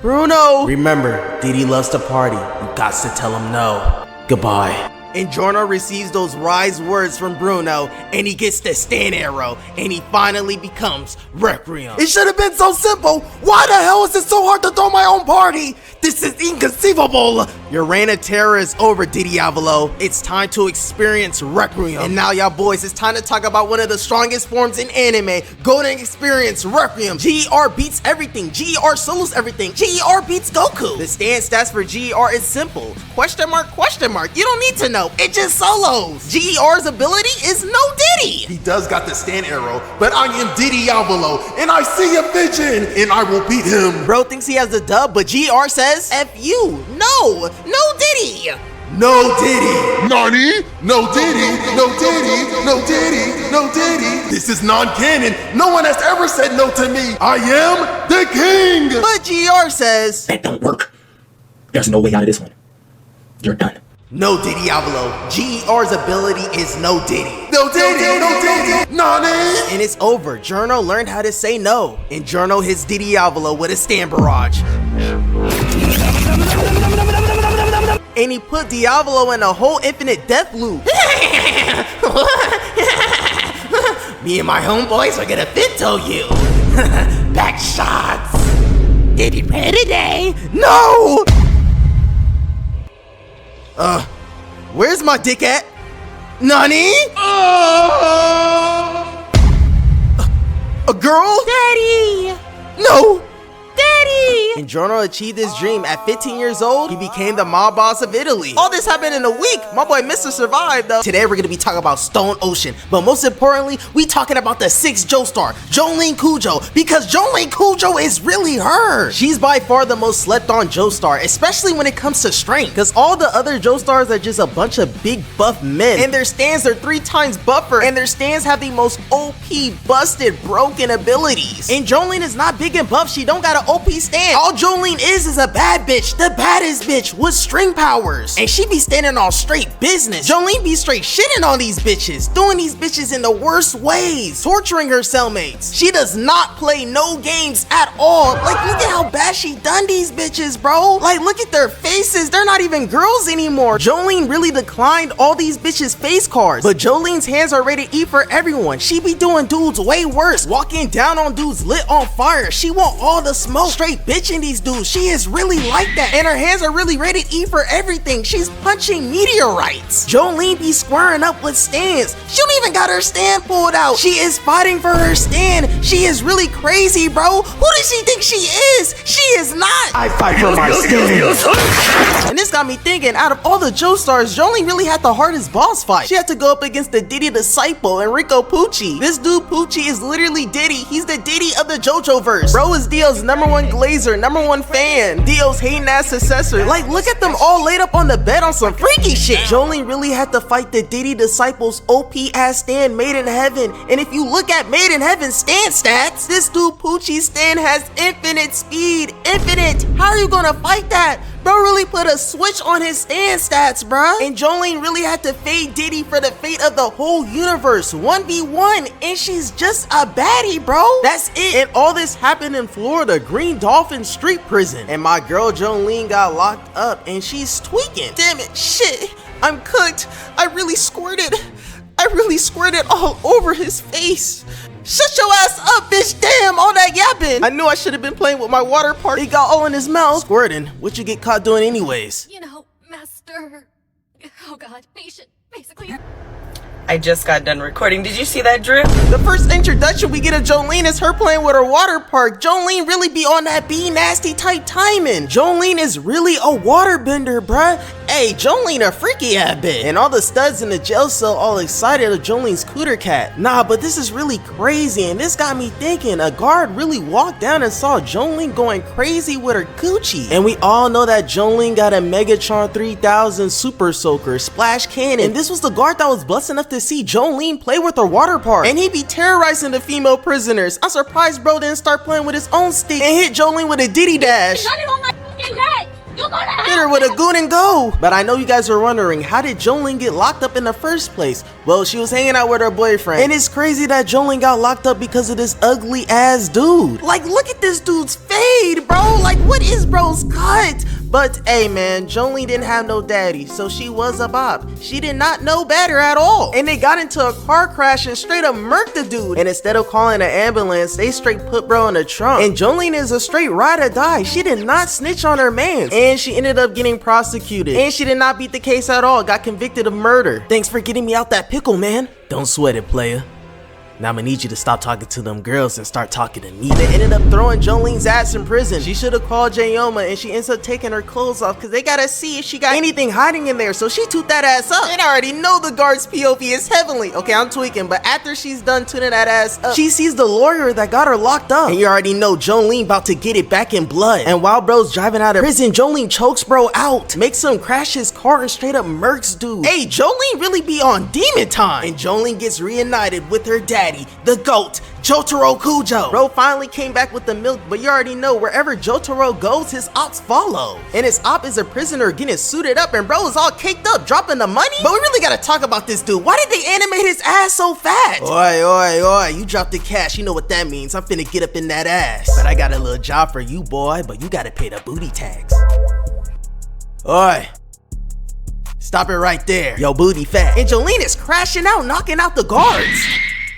Bruno! Remember, Didi loves to party. You got to tell him no. Goodbye. And Giorno receives those wise words from Bruno, and he gets the stand arrow, and he finally becomes Requiem. It should have been so simple. Why the hell is it so hard to throw my own party? This is inconceivable. Your reign of terror is over, Diavolo. It's time to experience Requiem. And now, y'all boys, it's time to talk about one of the strongest forms in anime. Golden Experience Requiem. GER beats everything. GER solos everything. GER beats Goku. The stand stats for GER is simple. Question mark, question mark. You don't need to know. It just solos. GER's ability is no Diddy. He does got the stand arrow, but I am Diavolo, and I see a vision, and I will beat him. Bro thinks he has the dub, but GR says, F you. No Diddy. No Diddy. Nani? No Diddy. No Diddy. No Diddy. No Diddy. This is non-canon. No one has ever said no to me. I am the king. But GR says, that don't work. There's no way out of this one. You're done. No Diavolo. GER's ability is no Diddy. No Diddy, no Diddy, Nani? And it's over. Giorno learned how to say no. And Giorno hits Diavolo with a stand barrage. And he put Diavolo in a whole infinite death loop. Me and my homeboys are gonna Finto you. Back shots. Diddy today? No! Where's my dick at? Nani? A girl? Daddy! No! Daddy! And Giorno achieved his dream. At 15 years old, he became the mob boss of Italy. All this happened in a week. My boy Mr. survived though. Today we're gonna be talking about Stone Ocean, but most importantly, we talking about the 6th Joestar, Jolyne Kujo, because Jolyne Kujo is really her. She's by far the most slept on Joestar, especially when it comes to strength, because all the other Joestars are just a bunch of big buff men, and their stands are 3 times buffer, and their stands have the most OP, busted, broken abilities. And Jolyne is not big and buff. She don't got an OP stand. All Jolyne is a bad bitch, the baddest bitch with string powers. And she be standing on straight business. Jolyne be straight shitting on these bitches, doing these bitches in the worst ways, torturing her cellmates. She does not play no games at all. Like, look at how bad she done these bitches, bro. Like, look at their faces. They're not even girls anymore. Jolyne really declined all these bitches' face cards, but Jolyne's hands are ready to eat for everyone. She be doing dudes way worse, walking down on dudes lit on fire. She want all the smoke, straight bitching these dudes. She is really like that, and her hands are really ready to eat for everything. She's punching meteorites. Jolyne be squaring up with stands. She don't even got her stand pulled out. She is fighting for her stand. She is really crazy, bro. Who does she think she is? She is not. I fight for my stand. And this got me thinking, out of all the Joestars, Jolyne really had the hardest boss fight. She had to go up against the Diddy disciple, Enrico Poochie. This dude Poochie is literally Diddy. He's the Diddy of the JoJo verse. Bro is Dio's #1 glazer, #1 fan, Dio's hating ass successor. Like, look at them all laid up on the bed on some freaky shit. Jolyne really had to fight the Diddy disciples OP ass stand Made in Heaven. And if you look at Made in Heaven stand stats, this dude Poochie stand has infinite speed. Infinite. How are you gonna fight that? Bro really put a switch on his stand stats, bruh. And Jolyne really had to fade Diddy for the fate of the whole universe. 1v1, and she's just a baddie, bro. That's it. And all this happened in Florida, Green Dolphin Street Prison. And my girl Jolyne got locked up, and she's tweaking. Damn it, shit. I'm cooked. I really squirted all over his face. Shut your ass up, bitch. Damn, all that yapping. I knew I should have been playing with my water park. He got all in his mouth. Squirting. What you get caught doing anyways? You know, master. Oh god, patient, basically. I just got done recording. Did you see that, Drew? The first introduction we get of Jolyne is her playing with her water park. Jolyne really be on that be nasty type timing. Jolyne is really a waterbender, bruh. Hey, Jolyne a freaky ass bitch. And all the studs in the jail cell all excited of Jolyne's cooter cat. Nah, but this is really crazy, and this got me thinking. A guard really walked down and saw Jolyne going crazy with her coochie. And we all know that Jolyne got a Megatron 3000 Super Soaker Splash Cannon. And this was the guard that was blessed enough to see Jolyne play with her water park. And he be terrorizing the female prisoners. I'm surprised bro didn't start playing with his own stick and hit Jolyne with a diddy dash. Hit her with a Gooning go. But I know you guys are wondering, how did Jolyne get locked up in the first place? Well, she was hanging out with her boyfriend. And it's crazy that Jolyne got locked up because of this ugly ass dude. Like, look at this dude's fade, bro. Like, what is bro's cut? But hey man, Jolyne didn't have no daddy, so she was a bop. She did not know better at all. And they got into a car crash and straight up murked the dude. And instead of calling an ambulance, they straight put bro in the trunk. And Jolyne is a straight ride or die. She did not snitch on her mans. And she ended up getting prosecuted. And she did not beat the case at all, got convicted of murder. Thanks for getting me out that pickle, man. Don't sweat it, player. Now I'm gonna need you to stop talking to them girls and start talking to me. They ended up throwing Jolyne's ass in prison. She should have called Jayoma, and she ends up taking her clothes off because they gotta see if she got anything hiding in there. So she toot that ass up. And I already know the guard's POV is heavenly. Okay, I'm tweaking, but after she's done tuning that ass up, she sees the lawyer that got her locked up. And you already know Jolyne about to get it back in blood. And while bro's driving out of prison, Jolyne chokes bro out, makes him crash his car and straight up murks dude. Hey, Jolyne really be on demon time. And Jolyne gets reunited with her daddy, the GOAT, Jotaro Kujo. Bro finally came back with the milk, but you already know wherever Jotaro goes, his ops follow. And his op is a prisoner getting suited up, and bro is all caked up, dropping the money. But we really gotta talk about this dude. Why did they animate his ass so fast? Oi, you dropped the cash, you know what that means. I'm finna get up in that ass. But I got a little job for you, boy, but you gotta pay the booty tax. Oi. Stop it right there. Yo, booty fat. And Jolyne is crashing out, knocking out the guards.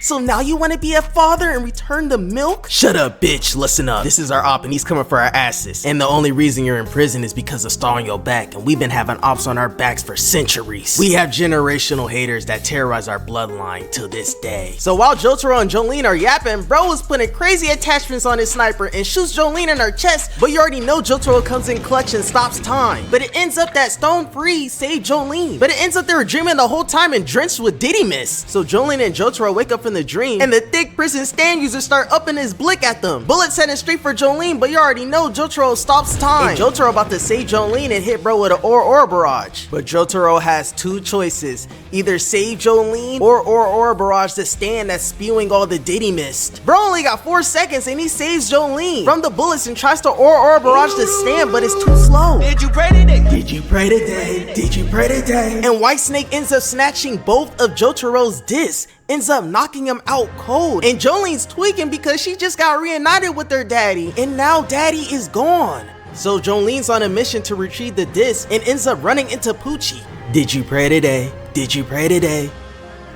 So now you want to be a father and return the milk? Shut up, bitch. Listen up. This is our op and he's coming for our asses. And the only reason you're in prison is because of Star on your back. And we've been having ops on our backs for centuries. We have generational haters that terrorize our bloodline till this day. So while Jotaro and Jolyne are yapping, bro is putting crazy attachments on his sniper and shoots Jolyne in her chest. But you already know Jotaro comes in clutch and stops time. But it ends up that Stone Freeze saved Jolyne. But it ends up they were dreaming the whole time and drenched with Diddy Mist. So Jolyne and Jotaro wake up from the dream, and the thick prison stand users start upping his blick at them. Bullets heading straight for Jolyne, but you already know Jotaro stops time. And Jotaro about to save Jolyne and hit bro with an or barrage. But Jotaro has two choices. Either save Jolyne or barrage the stand that's spewing all the Diddy Mist. Bro only got 4 seconds and he saves Jolyne from the bullets and tries to or barrage the stand, but it's too slow. Did you pray today? Did you pray today? Did you pray today? And Whitesnake ends up snatching both of Jotaro's discs, ends up knocking him out cold. And Jolyne's tweaking because she just got reunited with her daddy, and now daddy is gone. So Jolyne's on a mission to retrieve the disc and ends up running into Poochie. Did you pray today? Did you pray today?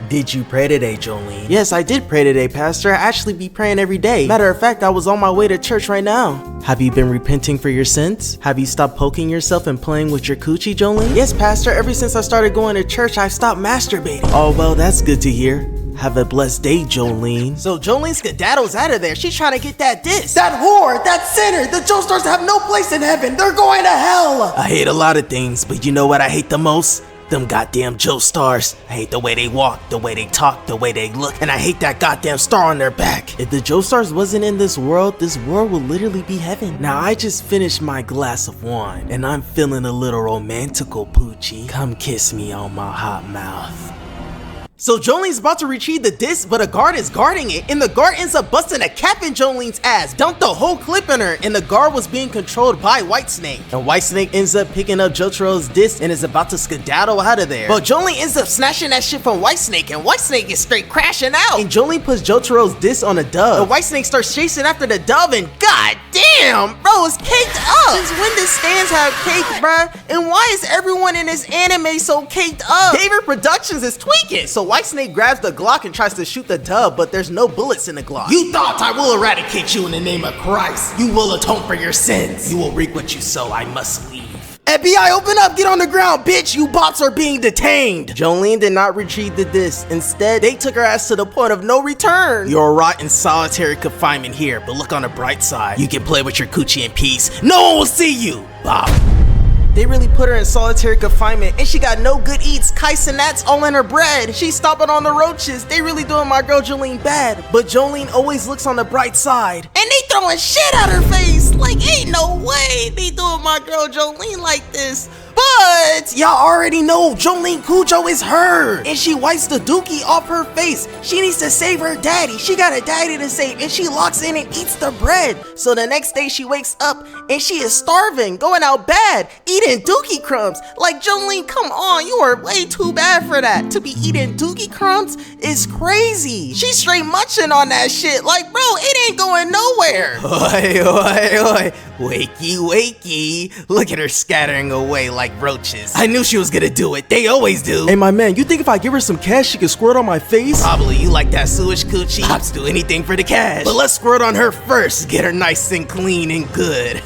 Did you pray today, Jolyne? Yes, I did pray today, Pastor. I actually be praying every day. Matter of fact, I was on my way to church right now. Have you been repenting for your sins? Have you stopped poking yourself and playing with your coochie, Jolyne? Yes, Pastor. Ever since I started going to church, I've stopped masturbating. Oh, well, that's good to hear. Have a blessed day, Jolyne. So Jolyne skedaddles out of there. She's trying to get that disc. That whore, that sinner, the Joestars have no place in heaven. They're going to hell. I hate a lot of things, but you know what I hate the most? Them goddamn Joestars. I hate the way they walk, the way they talk, the way they look, and I hate that goddamn star on their back. If the Joestars wasn't in this world would literally be heaven. Now I just finished my glass of wine, and I'm feeling a little romantical, Poochie. Come kiss me on my hot mouth. So Jolyne's about to retrieve the disc, but a guard is guarding it, and the guard ends up busting a cap in Jolyne's ass, dumped the whole clip in her, and the guard was being controlled by Whitesnake. And Whitesnake ends up picking up Jotaro's disc and is about to skedaddle out of there. But Jolyne ends up snatching that shit from Whitesnake, and Whitesnake is straight crashing out. And Jolyne puts Jotaro's disc on a dove, and Whitesnake starts chasing after the dove, and god damn, bro, it's caked up. Since when does stands have cake, bruh? And why is everyone in this anime so caked up? David Productions is tweaking. So Whitesnake grabs the Glock and tries to shoot the dove, but there's no bullets in the Glock. You thought I will eradicate you in the name of Christ. You will atone for your sins. You will reap what you sow. I must leave. FBI, open up, get on the ground, bitch, you bots are being detained. Jolyne did not retrieve the disc. Instead, they took her ass to the point of no return. You're rot in solitary confinement here, but look on the bright side. You can play with your coochie in peace. No one will see you. Bop. They really put her in solitary confinement, and she got no good eats, kites and gnats all in her bread. She's stomping on the roaches. They really doing my girl Jolyne bad, but Jolyne always looks on the bright side. And they throwing shit at her face. Like, ain't no way they doing my girl Jolyne like this. But y'all already know Jolyne Cujo is her, and she wipes the dookie off her face. She needs to save her daddy. She got a daddy to save, and she locks in and eats the bread. So the next day she wakes up and she is starving, going out bad, eating dookie crumbs. Like, Jolyne, come on, you are way too bad for that. To be eating dookie crumbs is crazy. She's straight munching on that shit. Like, bro, it ain't going nowhere. Oi. Wakey, wakey. Look at her scattering away like roaches. I knew she was gonna do it. They always do. Hey, my man, you think if I give her some cash, she can squirt on my face? Probably. You like that sewage coochie? Pops do anything for the cash. But let's squirt on her first. Get her nice and clean and good.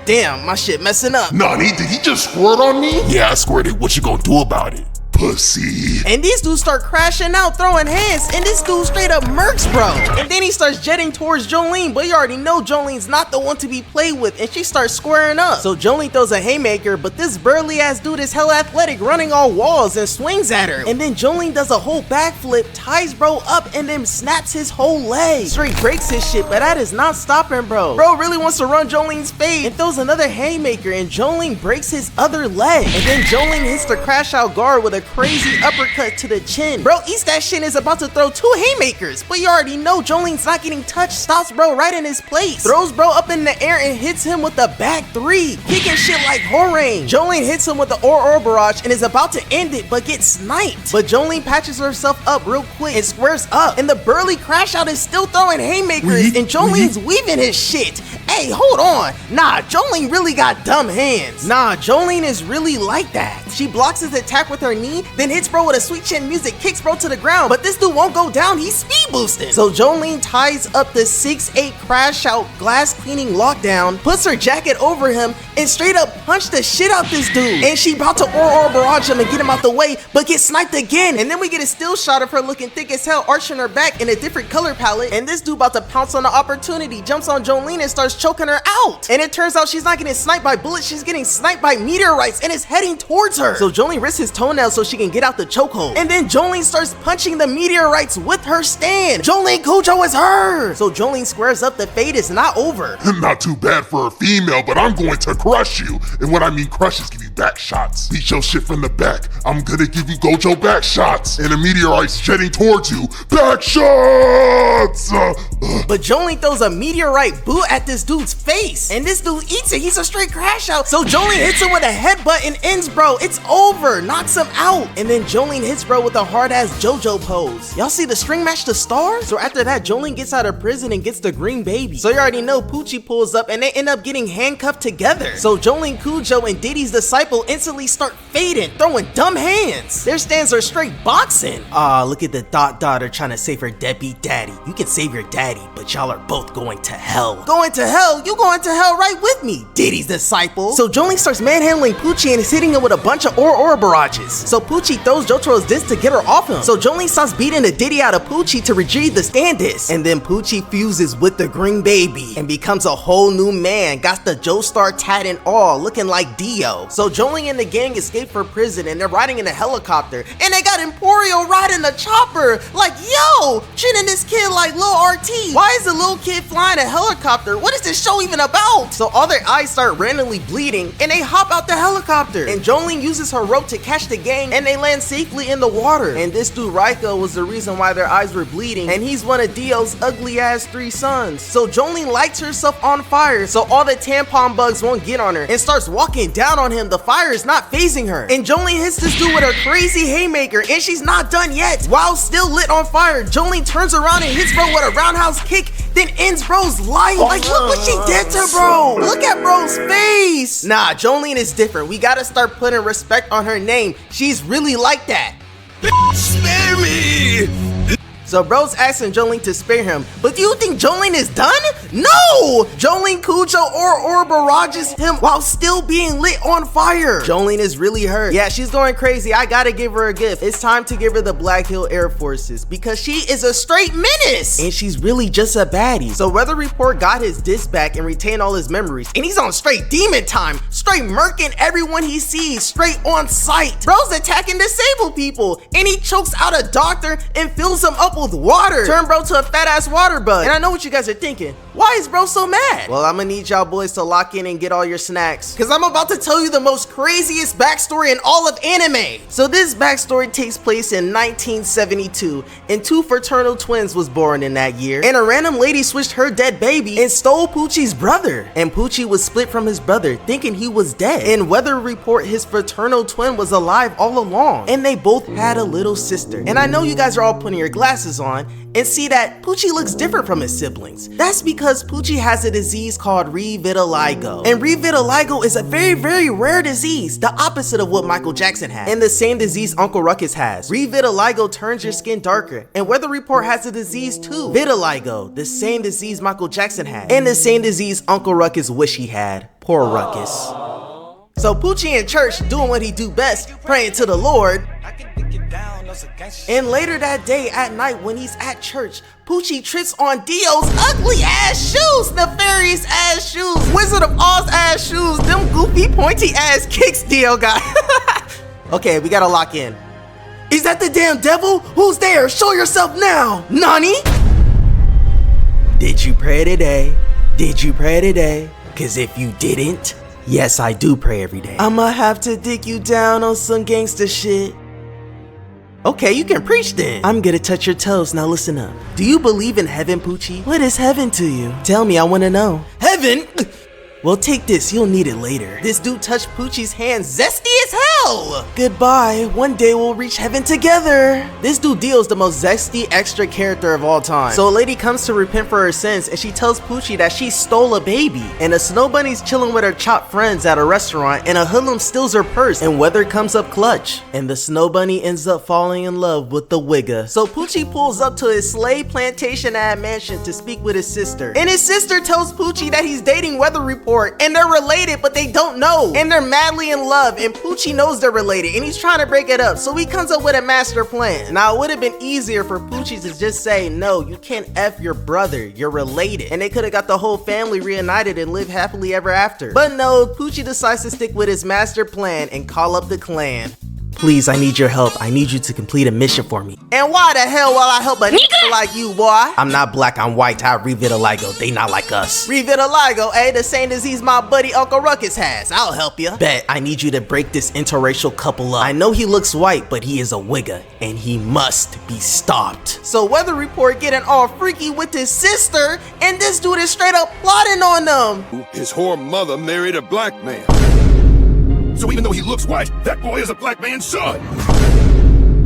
Damn, my shit messing up. Nani, did he just squirt on me? Yeah, I squirted. What you gonna do about it? Pussy. And these dudes start crashing out, throwing hands, and this dude straight up murks bro. And then he starts jetting towards Jolyne, but you already know Jolyne's not the one to be played with, and she starts squaring up. So Jolyne throws a haymaker, but this burly ass dude is hella athletic, running on walls and swings at her. And then Jolyne does a whole backflip, ties bro up, and then snaps his whole leg. Straight breaks his shit, but that is not stopping bro. Bro really wants to run Jolyne's fade and throws another haymaker, and Jolyne breaks his other leg. And then Jolyne hits the crash out guard with a crazy uppercut to the chin. Bro eats that shit and is about to throw 2 haymakers, but you already know Jolyne's not getting touched, stops bro right in his place, throws bro up in the air and hits him with the back 3, kicking shit like Horain. Jolyne hits him with the or barrage and is about to end it, but gets sniped. But Jolyne patches herself up real quick and squares up, and the burly crash out is still throwing haymakers, and Jolyne's weaving his shit. Hey, hold on. Nah, Jolyne really got dumb hands. Nah, Jolyne is really like that. She blocks his attack with her knee, then hits bro with a sweet chin music, kicks bro to the ground, but this dude won't go down, he's speed boosting. So Jolyne ties up the 6'8 crash out glass cleaning lockdown, puts her jacket over him, and straight up punched the shit out this dude. And she about to or barrage him and get him out the way, but gets sniped again. And then we get a still shot of her looking thick as hell, arching her back in a different color palette, and this dude about to pounce on the opportunity, jumps on Jolyne and starts choking her out. And it turns out she's not getting sniped by bullets, she's getting sniped by meteorites and is heading towards her. So Jolyne risks his toenails so she can get out the chokehold. And then Jolyne starts punching the meteorites with her stand. Jolyne Cujo is her. So Jolyne squares up, the fate is not over. Not too bad for a female, but I'm going to crush you. And what I mean crush is give you back shots. Beat your shit from the back. I'm gonna give you Gojo back shots. And a meteorite's jetting towards you. Back shots! But Jolyne throws a meteorite boot at this dude's face, and this dude eats it. He's a straight crash out. So Jolyne hits him with a headbutt and ends bro. It's over, knocks him out. And then Jolyne hits bro with a hard ass JoJo pose. Y'all see the string match the stars? So after that, Jolyne gets out of prison and gets the green baby. So you already know Poochie pulls up and they end up getting handcuffed together. So Jolyne Cujo and Diddy's disciple instantly start fading, throwing dumb hands. Their stands are straight boxing. Look at the daughter trying to save her deadbeat daddy. You can save your daddy, but y'all are both going to hell. Going to hell? You going to hell right with me, Diddy's disciple. So Jolyne starts manhandling Poochie and is hitting him with a bunch of or barrages. So Poochie throws Jotaro's disc to get her off him. So Jolyne starts beating the Diddy out of Poochie to retrieve the stand disc. And then Poochie fuses with the green baby and becomes a whole new man. Got the Joestar tat and all, looking like Dio. So Jolyne and the gang escape from prison and they're riding in a helicopter. And they got Morioh riding the chopper. Like, yo, treating this kid like Lil RT. Why is the little kid flying a helicopter? What is this show even about? So all their eyes start randomly bleeding and they hop out the helicopter. And Jolyne uses her rope to catch the gang and they land safely in the water. And this dude Raiko was the reason why their eyes were bleeding, and he's one of Dio's ugly ass 3 sons. So Jolyne lights herself on fire so all the tampon bugs won't get on her and starts walking down on him. The fire is not phasing her. And Jolyne hits this dude with her crazy haymaker and she's not done yet. While still lit on fire, Jolyne turns around and hits bro with a roundhouse kick, then ends bro's life. Like, look what she did to bro. Look at bro's face. Nah, Jolyne is different. We gotta start putting respect on her name. She's really like that. Spare me! So So bro's asking Jolyne to spare him, but do you think Jolyne is done? No! Jolyne Kujo or barrages him while still being lit on fire. Jolyne is really hurt. Yeah, she's going crazy. I gotta give her a gift. It's time to give her the Black Hill Air Forces because she is a straight menace and she's really just a baddie. So Weather Report got his disc back and retained all his memories, and he's on straight demon time, straight murking everyone he sees, straight on sight. Bro's attacking disabled people, and he chokes out a doctor and fills him up with water. Turn bro to a fat ass water bug. And I know what you guys are thinking. Why is bro so mad? Well, I'm gonna need y'all boys to lock in and get all your snacks, because I'm about to tell you the most craziest backstory in all of anime. So this backstory takes place in 1972, and 2 fraternal twins was born in that year, and a random lady switched her dead baby and stole Poochie's brother, and Poochie was split from his brother thinking he was dead. In Weather Report, his fraternal twin was alive all along, and they both had a little sister. And I know you guys are all putting your glasses on and see that Poochie looks different from his siblings. That's because Poochie has a disease called revitiligo, and revitiligo is a very, very rare disease, the opposite of what Michael Jackson had, and the same disease Uncle Ruckus has. Revitiligo turns your skin darker, and Weather Report has a disease too, vitiligo, the same disease Michael Jackson had, and the same disease Uncle Ruckus wish he had. Poor Ruckus. So Poochie in church doing what he do best, praying to the Lord. And later that day at night when he's at church, Poochie trips on Dio's ugly ass shoes, nefarious ass shoes, Wizard of Oz ass shoes, them goofy pointy ass kicks Dio got. Okay, we gotta lock in. Is that the damn devil? Who's there? Show yourself now, Nani? Did you pray today? Did you pray today? Cause if you didn't, yes, I do pray every day. I'ma have to dig you down on some gangster shit. Okay, you can preach then. I'm gonna touch your toes, now listen up. Do you believe in heaven, Poochie? What is heaven to you? Tell me, I wanna know. Heaven? Well, take this, you'll need it later. This dude touched Poochie's hand zesty as hell. Goodbye, one day we'll reach heaven together. This dude Dio's the most zesty extra character of all time. So a lady comes to repent for her sins, and she tells Poochie that she stole a baby. And a snow bunny's chilling with her chopped friends at a restaurant, and a hoodlum steals her purse, and Weather comes up clutch. And the snow bunny ends up falling in love with the wigga. So Poochie pulls up to his slave plantation at a mansion to speak with his sister. And his sister tells Poochie that he's dating Weather Report, and they're related, but they don't know, and they're madly in love, and Poochie knows they're related, and he's trying to break it up, so he comes up with a master plan. Now, it would have been easier for Poochie to just say, no, you can't F your brother, you're related, and they could have got the whole family reunited and live happily ever after. But no, Poochie decides to stick with his master plan and call up the clan. Please, I need your help. I need you to complete a mission for me. And why the hell will I help a nigga like you, boy? I'm not black, I'm white. I revitiligo. They not like us. Revitiligo, eh? The same disease my buddy Uncle Ruckus has. I'll help you. Bet, I need you to break this interracial couple up. I know he looks white, but he is a wigga, and he must be stopped. So Weather Report getting all freaky with his sister, and this dude is straight up plotting on them. His whore mother married a black man. So even though he looks white, that boy is a black man's son.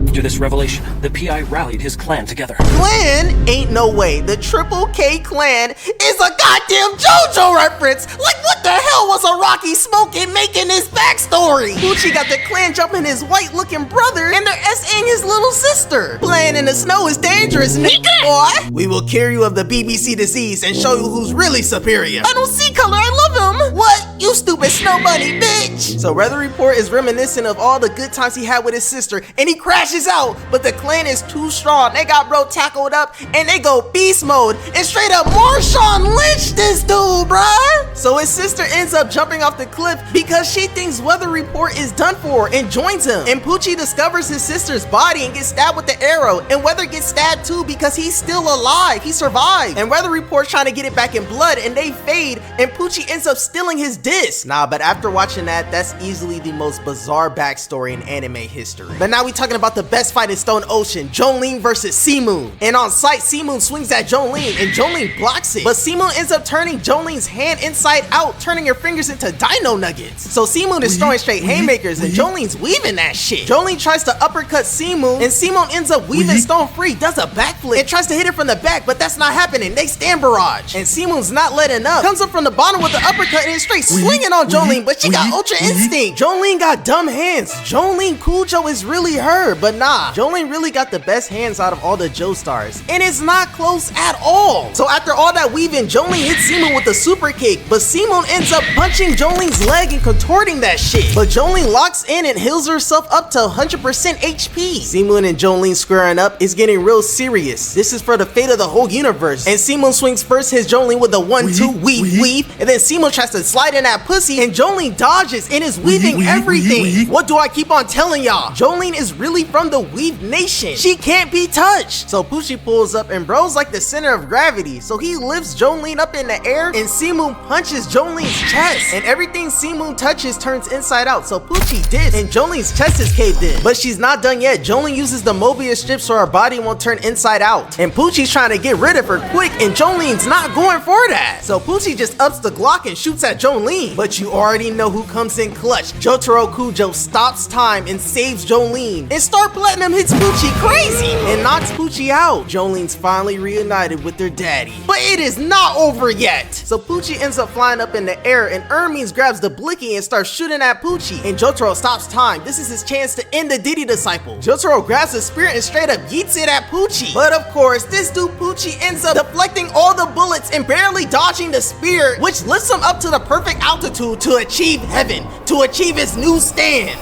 After this revelation, the PI rallied his clan together. Clan? Ain't no way. The Triple K clan is a goddamn JoJo reference. Like, what the hell was a Rocky smoking making this backstory? Poochie got the clan jumping his white looking brother, and they're SAing his little sister. Playing in the snow is dangerous, nigga. Boy, we will cure you of the BBC disease and show you who's really superior. I don't see color, I love him. What? You stupid snow bunny, bitch. So Weather Report is reminiscent of all the good times he had with his sister, and he crashes out, but the clan is too strong. They got bro tackled up, and they go beast mode, and straight up Marshawn Lynch this dude, bruh. So his sister ends up jumping off the cliff because she thinks Weather Report is done for and joins him. And Poochie discovers his sister's body and gets stabbed with the arrow, and Weather gets stabbed too because he's still alive. He survived. And Weather Report's trying to get it back in blood, and they fade, and Poochie ends up stealing his disc. Nah, but after watching that, that's easily the most bizarre backstory in anime history. But now we talking about the best fight in Stone Ocean, Jolyne versus Seamoon. And on sight, Seamoon swings at Jolyne, and Jolyne blocks it. But Seamoon ends up turning Jolyne's hand inside out, turning her fingers into dino nuggets. So Seamoon is throwing straight haymakers, and Jolyne's weaving that shit. Jolyne tries to uppercut Seamoon, and Seamoon ends up weaving Stone free, does a backflip, and tries to hit her from the back, but that's not happening. They stand barrage. And Seamoon's not letting up. Comes up from the bottom with the uppercut and is straight swinging on Jolyne, but she got ultra instinct. Jolyne got dumb hands. Jolyne Kujo is really her, but nah, Jolyne really got the best hands out of all the Joestars, and it's not close at all. So after all that weaving, Jolyne hits Simon with a super kick, but Simon ends up punching Jolyne's leg and contorting that shit. But Jolyne locks in and heals herself up to 100% HP. Simon and Jolyne squaring up is getting real serious. This is for the fate of the whole universe. And Simon swings first, hits Jolyne with a 1-2 weave, and then Simon tries to slide in that pussy, and Jolyne dodges and is weaving everything. What do I keep on telling y'all? Jolyne is really from the Weave Nation. She can't be touched. So Poochie pulls up, and bro's like the center of gravity. So he lifts Jolyne up in the air, and Simon punches Jolyne's chest. And everything Simon touches turns inside out. So Poochie dips, and Jolyne's chest is caved in. But she's not done yet. Jolyne uses the Mobius strip so her body won't turn inside out. And Poochie's trying to get rid of her quick, and Jolyne's not going for that. So Poochie just ups the Glock and shoots at Jolyne. But you already know who comes in clutch. Jotaro Kujo stops time and saves Jolyne. And Star Platinum hits Poochie crazy and knocks Poochie out. Jolyne's finally reunited with their daddy. But it is not over yet. So Poochie ends up flying up in the air, and Hermes grabs the blicky and starts shooting at Poochie. And Jotaro stops time. This is his chance to end the Diddy disciple. Jotaro grabs the spear and straight up yeets it at Poochie. But of course, this dude Poochie ends up deflecting all the bullets and barely dodging the spear, which lifts him up to the perfect altitude to achieve heaven, to achieve his new stand.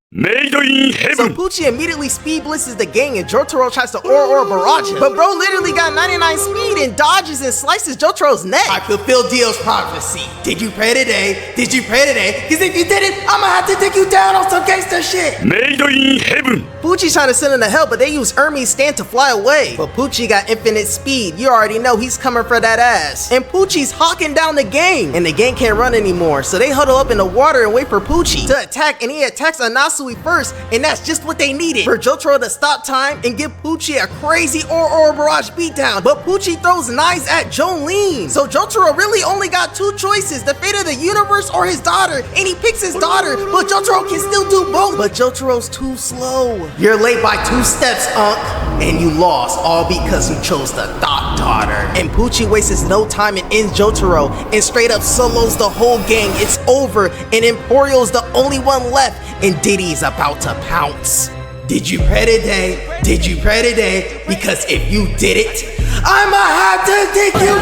Made in heaven. So Poochie immediately speed blitzes the gang, and Jotaro tries to Aura barrage him. But bro literally got 99 speed and dodges and slices Jotaro's neck. I fulfilled Dio's prophecy. Did you pray today? Did you pray today? Cause if you didn't, I'ma have to take you down on some gangster shit. Made in heaven. Poochie's trying to send him to hell, but they use Hermes' stand to fly away. But Poochie got infinite speed. You already know he's coming for that ass. And Poochie's hawking down the gang, and the gang can't run anymore. So they huddle up in the water and wait for Poochie to attack, and he attacks Anasui first, and that's just what they needed for Jotaro to stop time and give Poochie a crazy Aura barrage beatdown. But Poochie throws knives at Jolyne. So Jotaro really only got two choices, the fate of the universe or his daughter, and he picks his daughter, but Jotaro can still do both. But Jotaro's too slow. You're late by 2 steps, Unc, and you lost, all because you chose the thought daughter. And Poochie wastes no time and ends Jotaro and straight up solos the whole gang. It's over, and Emporio's the only one left, and Diddy's about to pounce. Did you pray today? Did you pray today? Because if you did it, I'ma have to take you.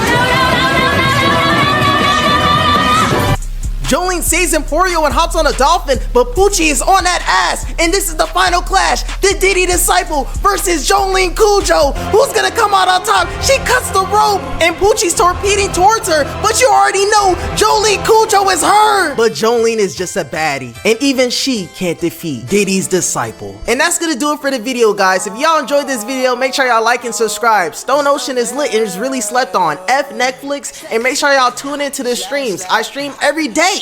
Jolyne saves Morioh and hops on a dolphin, but Poochie is on that ass, and this is the final clash. The Diddy disciple versus Jolyne Kujo. Who's gonna come out on top? She cuts the rope, and Poochie's torpedoing towards her, but you already know Jolyne Kujo is her. But Jolyne is just a baddie, and even she can't defeat Diddy's disciple. And that's gonna do it for the video, guys. If y'all enjoyed this video, make sure y'all like and subscribe. Stone Ocean is lit and is really slept on. F Netflix, and make sure y'all tune into the streams. I stream every day.